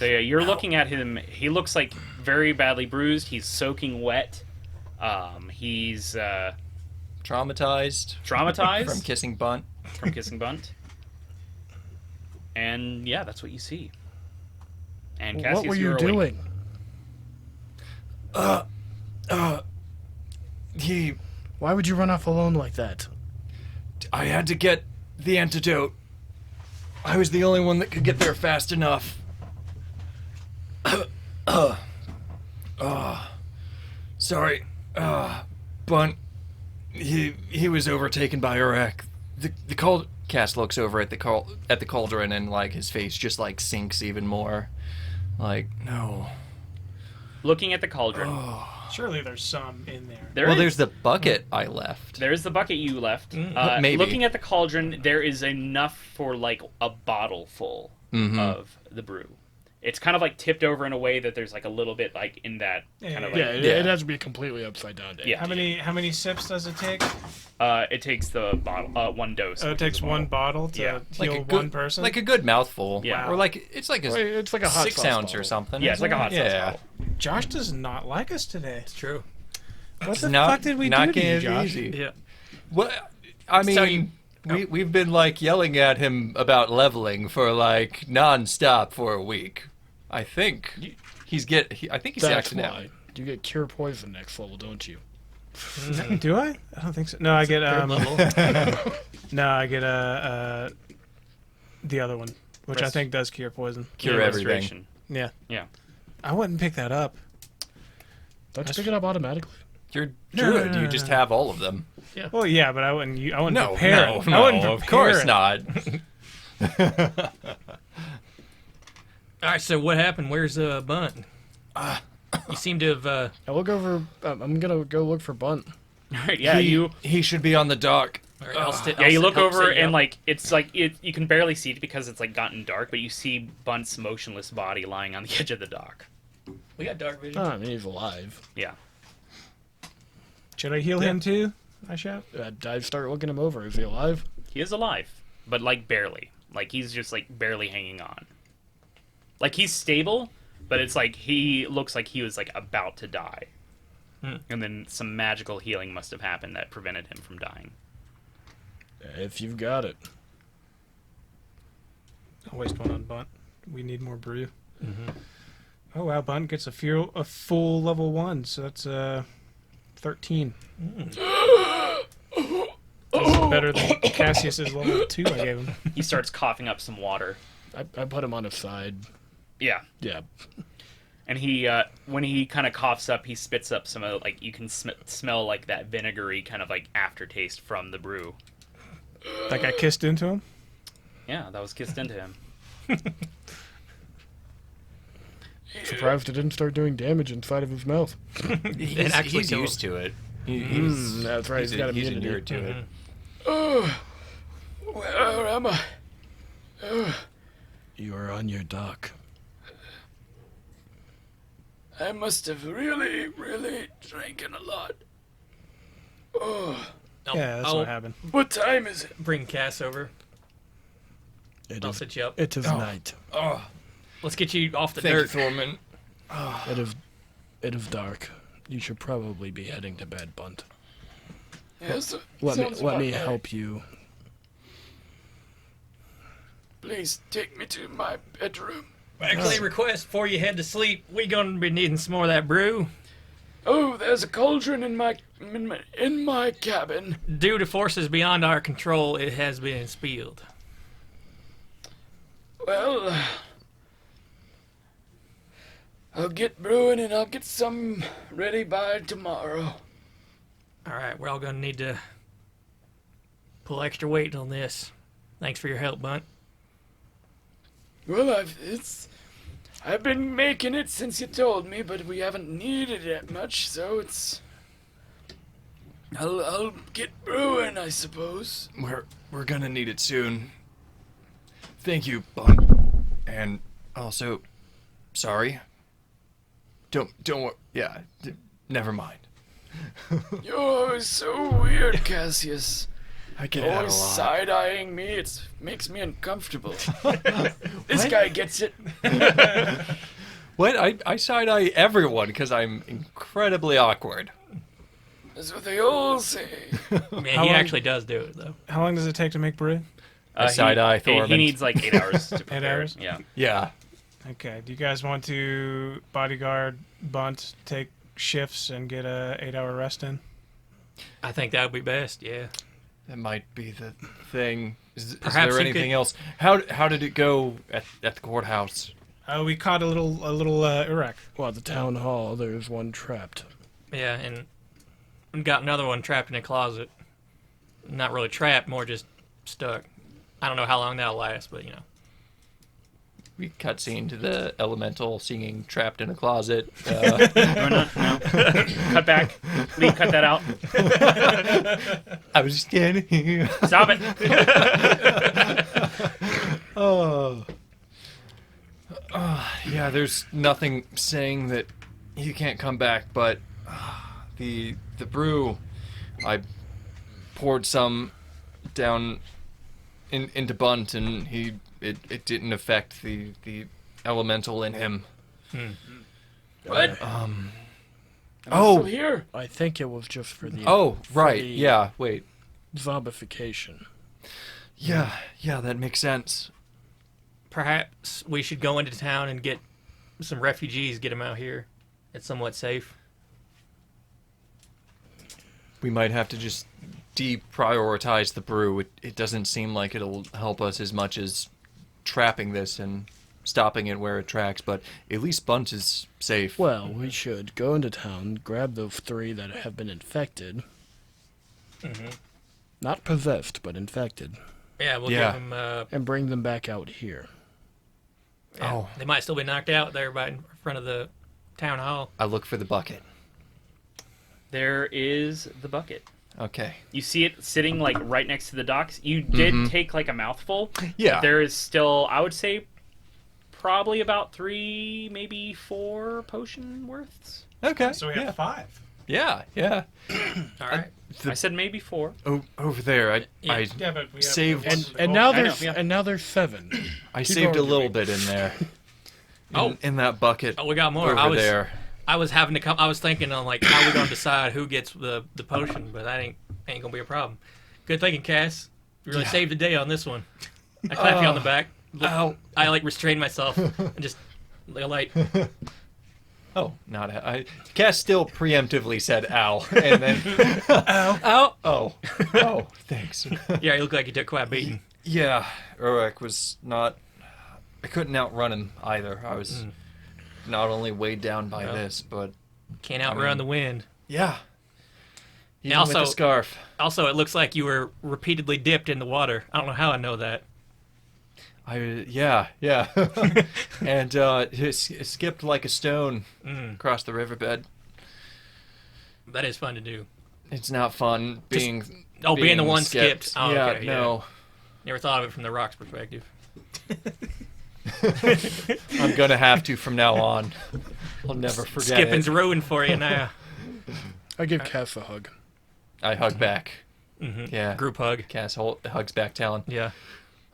Speaker 1: yeah, you're looking at him. He looks like very badly bruised. He's soaking wet. He's
Speaker 5: Traumatized
Speaker 1: traumatized
Speaker 5: from kissing Bunt.
Speaker 1: from kissing Bunt. And yeah, that's what you see. And Cassius,
Speaker 4: What were
Speaker 1: you're
Speaker 4: you
Speaker 1: awake.
Speaker 4: doing?
Speaker 5: He.
Speaker 4: Why would you run off alone like that?
Speaker 5: I had to get the antidote. I was the only one that could get there fast enough. Sorry. Bunt. He was overtaken by Urek. The Cass looks over at the cauldron and like his face just like sinks even more. Like, no.
Speaker 1: Looking at the cauldron.
Speaker 2: Surely there's some in there.
Speaker 5: There's the bucket I left.
Speaker 1: There's the bucket you left.
Speaker 5: Maybe.
Speaker 1: Looking at the cauldron, there is enough for like a bottle full of the brew. It's kind of like tipped over in a way that there's like a little bit like in that kind of like.
Speaker 4: Yeah, it has to be completely upside down. Dave.
Speaker 1: Yeah.
Speaker 2: How many sips does it take?
Speaker 1: It takes the bottle, one dose.
Speaker 2: Oh, it takes one bottle to
Speaker 1: Yeah.
Speaker 2: heal one person.
Speaker 5: Like a good mouthful.
Speaker 1: Yeah.
Speaker 5: Or like it's like
Speaker 4: It's like a hot
Speaker 5: 6
Speaker 4: sauce
Speaker 5: ounce
Speaker 4: bottle.
Speaker 5: or something.
Speaker 1: Yeah, it's like a hot sauce
Speaker 5: Yeah.
Speaker 1: bottle.
Speaker 2: Josh does not like us today.
Speaker 6: It's true.
Speaker 2: What the
Speaker 5: Not-
Speaker 2: fuck did we
Speaker 5: not
Speaker 2: do to you,
Speaker 5: getting
Speaker 2: Josh?
Speaker 5: easy.
Speaker 6: Yeah.
Speaker 5: Well, I mean,
Speaker 6: So
Speaker 5: we've been like yelling at him about leveling for like non-stop for a week. I think he's
Speaker 4: That's
Speaker 5: acting out.
Speaker 4: why. You get cure poison next level, don't you?
Speaker 2: Do I? I don't think so. No, I get
Speaker 6: Level.
Speaker 2: no, I get the other one, which I
Speaker 1: Rest-
Speaker 2: think does cure poison.
Speaker 5: Cure
Speaker 1: Yeah,
Speaker 5: everything.
Speaker 1: restoration.
Speaker 2: Yeah.
Speaker 1: Yeah.
Speaker 2: I wouldn't pick that up.
Speaker 4: Don't you pick it up automatically?
Speaker 5: You're
Speaker 2: No,
Speaker 5: druid.
Speaker 2: no,
Speaker 5: You
Speaker 2: no,
Speaker 5: just
Speaker 2: no.
Speaker 5: have all of them.
Speaker 2: Well, yeah, but I wouldn't. I wouldn't
Speaker 5: No,
Speaker 2: prepare
Speaker 5: no,
Speaker 2: it.
Speaker 5: no,
Speaker 2: I wouldn't
Speaker 5: of
Speaker 2: prepare
Speaker 5: course
Speaker 2: it.
Speaker 5: not.
Speaker 6: All right, so what happened? Where's Bunt? You seem to have.
Speaker 4: I look over. I'm gonna go look for Bunt.
Speaker 1: Yeah,
Speaker 5: he should be on the dock.
Speaker 6: All right, I'll
Speaker 1: Yeah, you look
Speaker 6: help
Speaker 1: over
Speaker 6: set you
Speaker 1: and
Speaker 6: up.
Speaker 1: like it's like you can barely see it because it's like gotten dark, but you see Bunt's motionless body lying on the edge of the dock.
Speaker 6: We got dark vision.
Speaker 4: I mean, he's alive.
Speaker 1: Yeah.
Speaker 2: Should I heal him too? I shout.
Speaker 4: I start looking him over. Is he alive?
Speaker 1: He is alive, but like barely. Like he's just like barely hanging on. Like he's stable, but it's like he looks like he was like about to die. And then some magical healing must have happened that prevented him from dying.
Speaker 4: If you've got it.
Speaker 2: I'll waste one on Bunt. We need more brew. Oh wow, Bunt gets a full level 1, so that's 13. That's better than Cassius's level 2 I gave him.
Speaker 1: He starts coughing up some water.
Speaker 4: I put him on his side.
Speaker 1: Yeah.
Speaker 4: Yeah.
Speaker 1: And he, when he kind of coughs up, he spits up some of, like, you can smell, like, that vinegary kind of, like, aftertaste from the brew.
Speaker 2: That got kissed into him?
Speaker 1: Yeah, that was kissed into him.
Speaker 4: Surprised it didn't start doing damage inside of his mouth.
Speaker 5: He's
Speaker 6: actually killed
Speaker 5: used to it.
Speaker 4: That's right. He's got
Speaker 5: he's
Speaker 4: immunity.
Speaker 5: inured to it.
Speaker 4: Where am I? You are on your dock.
Speaker 7: I must have really, really drinking a lot.
Speaker 2: Yeah, that's what happened.
Speaker 7: What time is it?
Speaker 6: Bring Cass over. I'll set you up.
Speaker 4: It is night.
Speaker 6: Let's get you off the
Speaker 5: Thank you,
Speaker 6: dirt.
Speaker 5: Thorman.
Speaker 4: It is dark. You should probably be heading to bed, Bunt.
Speaker 7: Yes.
Speaker 4: Let
Speaker 7: sounds
Speaker 4: me
Speaker 7: about right.
Speaker 4: help you.
Speaker 7: Please take me to my bedroom.
Speaker 6: Actually, request before you head to sleep. We gonna be needing some more of that brew.
Speaker 7: Oh, there's a cauldron in my cabin.
Speaker 6: Due to forces beyond our control, it has been spilled.
Speaker 7: Well, I'll get brewing and I'll get some ready by tomorrow.
Speaker 6: All right, we're all gonna need to pull extra weight on this. Thanks for your help, Bunt.
Speaker 7: Well, I've been making it since you told me, but we haven't needed it much, so I'll get brewing, I suppose.
Speaker 5: We're gonna need it soon. Thank you, Bunt. And also, sorry. Don't yeah, never mind.
Speaker 7: You're always so weird, Cassius.
Speaker 5: I get that a
Speaker 7: Always
Speaker 5: lot.
Speaker 7: side-eyeing me. It makes me uncomfortable. This guy gets it.
Speaker 5: What? I side-eye everyone because I'm incredibly awkward.
Speaker 7: That's what they all say.
Speaker 6: Man,
Speaker 2: How
Speaker 6: he
Speaker 2: long-
Speaker 6: actually does do it though.
Speaker 2: How long does it take to make brew?
Speaker 5: Side-eye
Speaker 1: he
Speaker 5: Thormund.
Speaker 1: needs like 8 hours to prepare.
Speaker 2: hours?
Speaker 1: Yeah.
Speaker 5: Yeah.
Speaker 2: Okay. Do you guys want to bodyguard Bunt, take shifts, and get a 8-hour rest in?
Speaker 6: I think that would be best. Yeah.
Speaker 5: That might be the thing. Is
Speaker 6: Perhaps
Speaker 5: there
Speaker 6: you
Speaker 5: anything
Speaker 6: could-
Speaker 5: else? How did it go at the courthouse?
Speaker 2: We caught a little Urek.
Speaker 4: Well, at the town hall, there's one trapped.
Speaker 6: Yeah, and we got another one trapped in a closet. Not really trapped, more just stuck. I don't know how long that'll last, but you know.
Speaker 5: We cutscene to the elemental singing "Trapped in a Closet."
Speaker 1: No. Cut back. Lee, cut that out.
Speaker 5: I was just standing here.
Speaker 1: Stop it.
Speaker 5: Oh. Yeah, there's nothing saying that he can't come back, but the brew, I poured some down into Bunt, and it didn't affect the elemental in him.
Speaker 7: What?
Speaker 5: Um.
Speaker 7: I'm
Speaker 5: Oh.
Speaker 7: still here.
Speaker 4: I think it was just for the
Speaker 5: Oh, right.
Speaker 4: the-
Speaker 5: Yeah. Wait.
Speaker 4: zombification.
Speaker 5: Yeah. That makes sense.
Speaker 6: Perhaps we should go into town and get some refugees, get them out here. It's somewhat safe.
Speaker 5: We might have to just deprioritize the brew. It doesn't seem like it'll help us as much as trapping this and stopping it where it tracks, but at least Bunt is safe.
Speaker 4: Well, we should go into town, grab those 3 that have been infected. Not possessed, but infected.
Speaker 6: Yeah, we'll
Speaker 5: Yeah.
Speaker 6: give them.
Speaker 4: And bring them back out here.
Speaker 5: Oh.
Speaker 6: They might still be knocked out there by in front of the town hall.
Speaker 5: I look for the bucket.
Speaker 1: There is the bucket.
Speaker 5: Okay.
Speaker 1: You see it sitting like right next to the docks. You did
Speaker 5: Mhm.
Speaker 1: take like a mouthful.
Speaker 5: Yeah.
Speaker 1: There is still, I would say, probably about 3, maybe 4 potion worths.
Speaker 5: Okay.
Speaker 2: So we have 5.
Speaker 5: Yeah.
Speaker 6: All right.
Speaker 1: I said maybe 4.
Speaker 5: Over there. I
Speaker 2: Yeah, but we have
Speaker 5: Saved-
Speaker 2: one
Speaker 4: And
Speaker 2: for the
Speaker 4: and
Speaker 2: gold.
Speaker 4: now
Speaker 1: I know,
Speaker 4: there's
Speaker 1: yeah.
Speaker 4: and now there's 7.
Speaker 5: I
Speaker 4: Keep
Speaker 5: saved a
Speaker 4: going,
Speaker 5: little
Speaker 4: Jimmy.
Speaker 5: bit in there.
Speaker 6: Oh.
Speaker 5: In that bucket.
Speaker 6: Oh, we got more.
Speaker 5: Over there.
Speaker 6: I was having to come. I was thinking on like how we gonna decide who gets the potion, but that ain't gonna be a problem. Good thinking, Cass. You really
Speaker 5: Yeah.
Speaker 6: saved the day on this one. I clap you on the back.
Speaker 5: Ow.
Speaker 6: I like restrained myself and just like
Speaker 5: Oh, not Cass still preemptively said "ow," and then "ow." Oh, thanks.
Speaker 6: yeah. You look like you took quite a beating.
Speaker 5: Yeah, Urek was not. I couldn't outrun him either. I was not only weighed down by
Speaker 6: No.
Speaker 5: this, but
Speaker 6: Can't outrun the wind.
Speaker 5: yeah. Even
Speaker 6: also-
Speaker 5: with the scarf.
Speaker 6: Also, it looks like you were repeatedly dipped in the water. I don't know how I know that.
Speaker 5: Yeah. And it skipped like a stone across the riverbed.
Speaker 6: That is fun to do.
Speaker 5: It's not fun being.
Speaker 6: Oh, being the one skipped. Oh,
Speaker 5: yeah,
Speaker 6: okay,
Speaker 5: no.
Speaker 6: Never thought of it from the rock's perspective.
Speaker 5: I'm gonna have to from now on. I'll never forget
Speaker 6: Skipping's
Speaker 5: it.
Speaker 6: ruined for you now.
Speaker 4: I give Cass a hug.
Speaker 5: I hug back.
Speaker 6: Mm-hmm.
Speaker 5: Yeah.
Speaker 6: Group hug.
Speaker 5: Cass hugs back Talon.
Speaker 6: Yeah.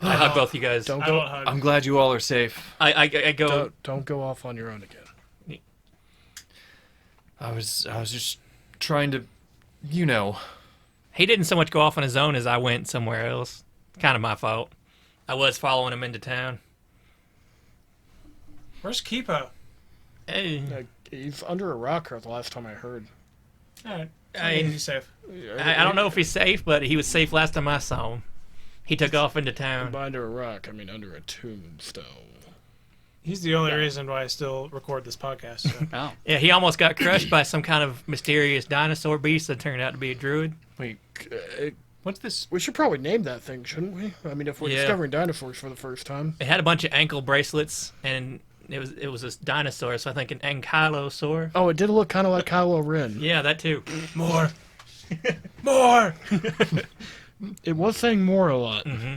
Speaker 6: I hug both you guys.
Speaker 4: Don't
Speaker 2: I
Speaker 4: go.
Speaker 2: don't hug.
Speaker 5: I'm glad you all are safe.
Speaker 6: I go.
Speaker 4: Don't go off on your own again.
Speaker 5: I was just trying to, you know.
Speaker 6: He didn't so much go off on his own as I went somewhere else. Kind of my fault. I was following him into town.
Speaker 2: Where's Kipo?
Speaker 6: Hey,
Speaker 4: He's under a rock. The last time I heard.
Speaker 2: All right.
Speaker 6: I-
Speaker 2: He's safe.
Speaker 6: I don't know if he's safe, but he was safe last time I saw him. He took off into town.
Speaker 4: Under a rock. I mean, under a tombstone.
Speaker 2: He's the only reason why I still record this podcast. So.
Speaker 1: Oh.
Speaker 6: Yeah, he almost got crushed by some kind of mysterious dinosaur beast that turned out to be a druid.
Speaker 4: Wait,
Speaker 5: What's this?
Speaker 4: we should probably name that thing, shouldn't we? I mean, if we're
Speaker 6: Yeah.
Speaker 4: discovering dinosaurs for the first time.
Speaker 6: It had a bunch of ankle bracelets, and it was this dinosaur, so I think an ankylosaur.
Speaker 4: Oh, it did look kind of like Kylo Ren.
Speaker 6: Yeah, that too.
Speaker 2: More. More.
Speaker 4: It was saying more a lot.
Speaker 6: Mm-hmm.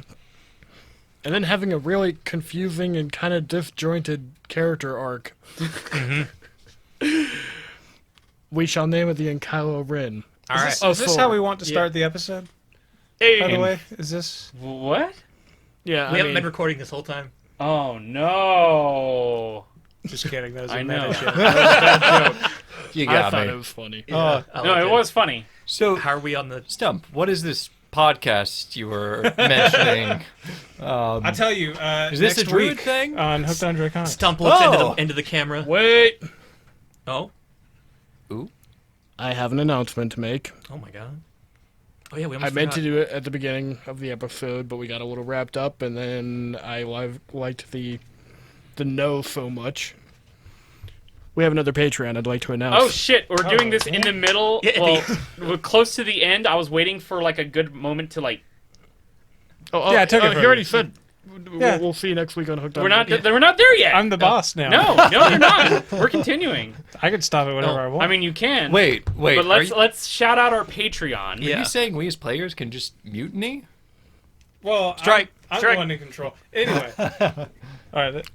Speaker 4: And then having a really confusing and kind of disjointed character arc. We shall name it the Kylo Ren.
Speaker 6: All right.
Speaker 2: Is this how we want to start the episode?
Speaker 1: Hey.
Speaker 2: By the way, is this?
Speaker 1: What?
Speaker 4: Yeah,
Speaker 6: We haven't been recording this whole time.
Speaker 1: Oh no.
Speaker 2: Just kidding. That was
Speaker 1: I
Speaker 2: a
Speaker 1: know.
Speaker 2: meta shit.
Speaker 5: You
Speaker 4: I
Speaker 5: got
Speaker 4: thought
Speaker 5: me.
Speaker 4: it was funny.
Speaker 6: Yeah, I
Speaker 1: No,
Speaker 6: liked
Speaker 1: it was funny.
Speaker 5: So,
Speaker 6: How are we on the?
Speaker 5: Stump, what is this podcast you were mentioning?
Speaker 2: I'll tell you.
Speaker 5: Is this a
Speaker 2: next
Speaker 5: druid
Speaker 2: week
Speaker 5: thing?
Speaker 2: on Hooked on Draconics?
Speaker 6: Stump looks
Speaker 5: Oh.
Speaker 6: into the camera.
Speaker 4: Wait!
Speaker 6: Oh.
Speaker 4: I have an announcement to make.
Speaker 6: Oh my god. Oh yeah, we
Speaker 4: I
Speaker 6: almost
Speaker 4: meant to
Speaker 6: forgot.
Speaker 4: do it at the beginning of the episode, but we got a little wrapped up, and then I liked the no so much. We have another Patreon I'd like to announce.
Speaker 1: Oh shit, we're doing this in the middle.
Speaker 6: Yeah, at
Speaker 1: Well, we're close to the end. I was waiting for like a good moment to like.
Speaker 2: Yeah, I took it
Speaker 4: he
Speaker 2: from
Speaker 4: already
Speaker 2: you.
Speaker 4: said.
Speaker 2: Yeah.
Speaker 4: We'll see you next week on Hooked on.
Speaker 1: We're not.
Speaker 4: Draconics.
Speaker 1: We're not there yet.
Speaker 2: I'm the boss now.
Speaker 1: No, you're not. We're continuing.
Speaker 2: I can stop it whenever I want.
Speaker 1: I mean, you can.
Speaker 5: Wait.
Speaker 1: But
Speaker 5: Are
Speaker 1: let's shout out our Patreon.
Speaker 5: Are
Speaker 6: Yeah.
Speaker 5: you saying we as players can just mutiny?
Speaker 2: well,
Speaker 6: Strike.
Speaker 2: I'm
Speaker 6: Strike.
Speaker 2: the one in control. Anyway. All right.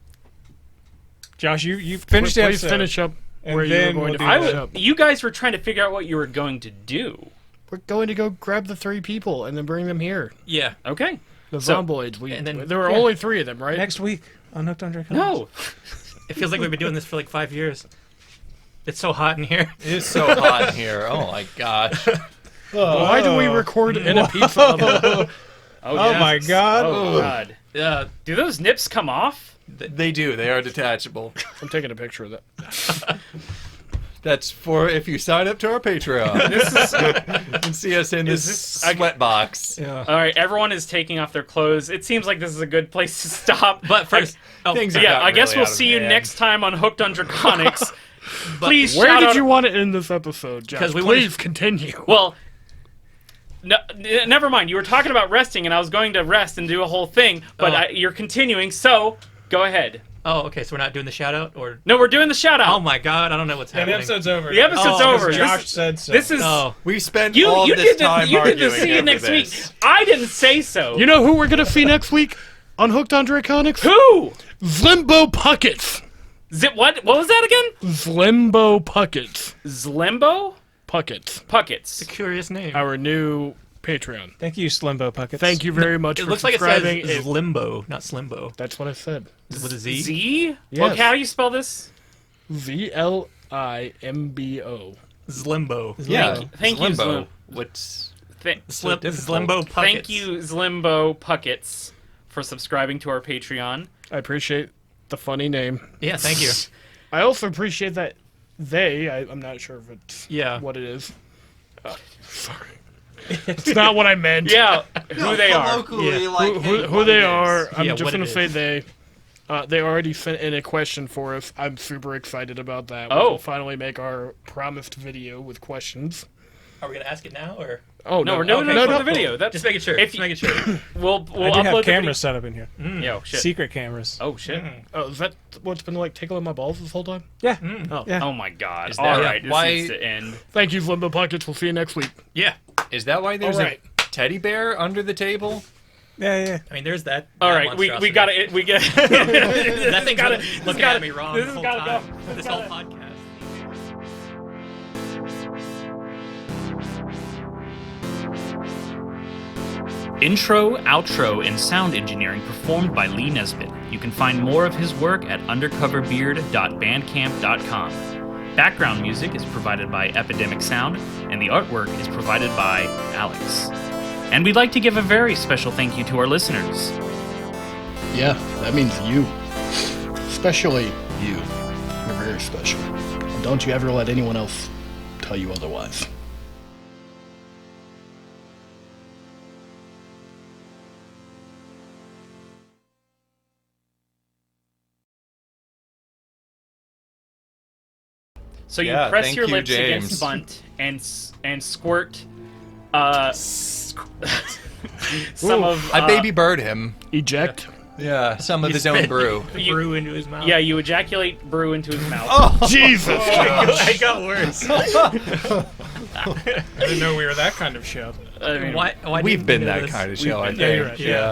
Speaker 2: Josh, you finished the
Speaker 4: Please
Speaker 2: episode.
Speaker 4: finish up
Speaker 2: and
Speaker 4: where you were
Speaker 2: then
Speaker 4: going
Speaker 2: we'll
Speaker 4: to
Speaker 2: do
Speaker 4: finish
Speaker 2: that.
Speaker 4: up.
Speaker 1: You guys were trying to figure out what you were going to do.
Speaker 4: We're going to go grab the 3 people and then bring them here.
Speaker 6: Yeah.
Speaker 1: Okay.
Speaker 4: The
Speaker 1: So-
Speaker 4: zomboids.
Speaker 6: and then-
Speaker 4: There were
Speaker 2: yeah.
Speaker 4: only 3 of them, right?
Speaker 2: Next week on Hooked on Draconics.
Speaker 1: No.
Speaker 6: It feels like we've been doing this for like 5 years. It's so hot in here.
Speaker 5: It is so hot in here. Oh my gosh.
Speaker 4: Why do we record in a pizza oven?
Speaker 1: Oh,
Speaker 2: Oh
Speaker 1: yes.
Speaker 2: my God.
Speaker 1: Oh god.
Speaker 6: Yeah.
Speaker 1: Do those nips come off?
Speaker 5: They do. They are detachable.
Speaker 4: I'm taking a picture of that.
Speaker 5: That's for if you sign up to our Patreon.
Speaker 1: This is.
Speaker 5: You can see us in
Speaker 1: Is
Speaker 5: this
Speaker 1: this-
Speaker 5: sweat box.
Speaker 2: Yeah.
Speaker 1: All right, everyone is taking off their clothes. It seems like this is a good place to stop.
Speaker 6: But first,
Speaker 5: Things
Speaker 1: So
Speaker 5: have
Speaker 1: yeah,
Speaker 5: gotten
Speaker 1: I guess
Speaker 5: really
Speaker 1: we'll
Speaker 5: out of
Speaker 1: see you
Speaker 5: hand.
Speaker 1: next time on Hooked on Draconics. Please
Speaker 4: Where
Speaker 1: shout
Speaker 4: did
Speaker 1: out.
Speaker 4: you want to end this episode, Josh?
Speaker 6: 'Cause we wanted-
Speaker 4: Please continue.
Speaker 1: Well, no, never mind. You were talking about resting, and I was going to rest and do a whole thing, but
Speaker 6: Oh.
Speaker 1: you're continuing. So go ahead.
Speaker 6: oh, okay. So we're not doing the shout out, or
Speaker 1: No, we're doing the shout
Speaker 6: oh
Speaker 1: out.
Speaker 6: my god, I don't know what's
Speaker 2: Yeah, the
Speaker 6: happening.
Speaker 2: episode's over.
Speaker 1: The episode's
Speaker 6: Oh,
Speaker 1: over.
Speaker 2: Josh said so.
Speaker 1: This is
Speaker 6: Oh,
Speaker 5: We spent
Speaker 1: you.
Speaker 5: all
Speaker 1: You
Speaker 5: this
Speaker 1: did the.
Speaker 5: time
Speaker 1: You did the
Speaker 5: arguing
Speaker 1: see you
Speaker 5: over
Speaker 1: next week.
Speaker 5: this.
Speaker 1: I didn't say so.
Speaker 4: You know who we're gonna see next week on Hooked on Draconics?
Speaker 1: who?
Speaker 4: Zlimbo Puckets.
Speaker 1: Zip. What? What was that again?
Speaker 4: Zlimbo Puckets.
Speaker 1: Zlimbo
Speaker 4: Puckets.
Speaker 1: Puckets.
Speaker 6: curious name.
Speaker 4: Our new Patreon.
Speaker 2: Thank you, Slimbo Puckets.
Speaker 4: Thank you very much
Speaker 6: It
Speaker 4: for
Speaker 6: looks like it
Speaker 4: subscribing.
Speaker 6: says Limbo, not Slimbo.
Speaker 4: That's what I said.
Speaker 6: With a Z?
Speaker 1: Z.
Speaker 4: Yes.
Speaker 1: Okay, how do you spell this?
Speaker 4: ZLIMBO.
Speaker 6: Zlimbo.
Speaker 5: Yeah.
Speaker 1: Thank you,
Speaker 5: Limbo.
Speaker 1: Zlim.
Speaker 5: What's
Speaker 6: Zlimbo Puckets.
Speaker 1: Thank you, Zlimbo Puckets, for subscribing to our Patreon.
Speaker 4: I appreciate the funny name.
Speaker 6: Yeah, thank you.
Speaker 4: I also appreciate that I'm not sure if it's
Speaker 6: Yeah.
Speaker 4: what it is. Sorry. It's not what I meant.
Speaker 1: Yeah, who they are.
Speaker 5: Colloquially,
Speaker 6: Yeah.
Speaker 5: like,
Speaker 4: Who they are. I'm
Speaker 6: Yeah,
Speaker 4: just
Speaker 6: what
Speaker 4: going
Speaker 6: it
Speaker 4: to say
Speaker 6: is.
Speaker 4: they. They already sent in a question for us. I'm super excited about that.
Speaker 1: Oh.
Speaker 4: We'll finally make our promised video with questions.
Speaker 6: Are we gonna ask it now, or
Speaker 4: Oh,
Speaker 1: No, we're doing
Speaker 6: Okay.
Speaker 1: it for
Speaker 4: No,
Speaker 1: the video. That's
Speaker 6: just making sure?
Speaker 1: If
Speaker 6: Just
Speaker 1: you-
Speaker 6: making sure.
Speaker 1: we'll
Speaker 2: I do
Speaker 1: upload
Speaker 2: have
Speaker 1: the
Speaker 2: cameras set up in here.
Speaker 1: video. Yo, shit.
Speaker 2: Secret cameras.
Speaker 1: Oh shit.
Speaker 4: Oh, is that what's been like tickling my balls this whole time?
Speaker 2: Yeah.
Speaker 4: Oh.
Speaker 2: Yeah.
Speaker 1: Oh my god.
Speaker 5: Is
Speaker 1: All
Speaker 5: that
Speaker 1: right, this
Speaker 5: why-
Speaker 1: needs to end.
Speaker 4: Thank you, Limbo Pockets. We'll see you next week.
Speaker 6: Yeah.
Speaker 5: Is that why there's
Speaker 4: Alright.
Speaker 5: a teddy bear under the table?
Speaker 2: Yeah.
Speaker 6: I mean, there's that.
Speaker 1: All
Speaker 6: that
Speaker 1: right, we
Speaker 6: monstrosity.
Speaker 1: got to we get.
Speaker 6: That thing's
Speaker 1: gotta-
Speaker 6: been
Speaker 1: this
Speaker 6: looking
Speaker 1: gotta-
Speaker 6: at me wrong
Speaker 1: this
Speaker 6: the
Speaker 1: has
Speaker 6: whole
Speaker 1: gotta
Speaker 6: time.
Speaker 1: go.
Speaker 6: This whole podcast.
Speaker 1: Intro, outro, and sound engineering performed by Lee Nesbitt. You can find more of his work at undercoverbeard.bandcamp.com. Background music is provided by Epidemic Sound, and the artwork is provided by Alex. And we'd like to give a very special thank you to our listeners.
Speaker 4: Yeah, that means you. Especially you. You're very special. And don't you ever let anyone else tell you otherwise.
Speaker 1: So you
Speaker 5: Yeah,
Speaker 1: press
Speaker 5: thank
Speaker 1: your
Speaker 5: you,
Speaker 1: lips
Speaker 5: James.
Speaker 1: against Bunt and squirt some of
Speaker 5: I baby bird him.
Speaker 4: Eject.
Speaker 5: Yeah, some of
Speaker 6: You
Speaker 5: his own
Speaker 6: spit
Speaker 5: brew.
Speaker 6: brew into his mouth.
Speaker 1: yeah, you ejaculate brew into his mouth.
Speaker 5: Oh,
Speaker 4: Jesus.
Speaker 6: It got worse.
Speaker 2: I didn't know we were that kind of show.
Speaker 1: I mean,
Speaker 6: Why
Speaker 5: we've
Speaker 6: didn't
Speaker 5: been
Speaker 6: you know
Speaker 5: that
Speaker 6: this?
Speaker 5: kind of show, I
Speaker 1: been-
Speaker 5: think.
Speaker 2: yeah, you're right.
Speaker 5: Yeah.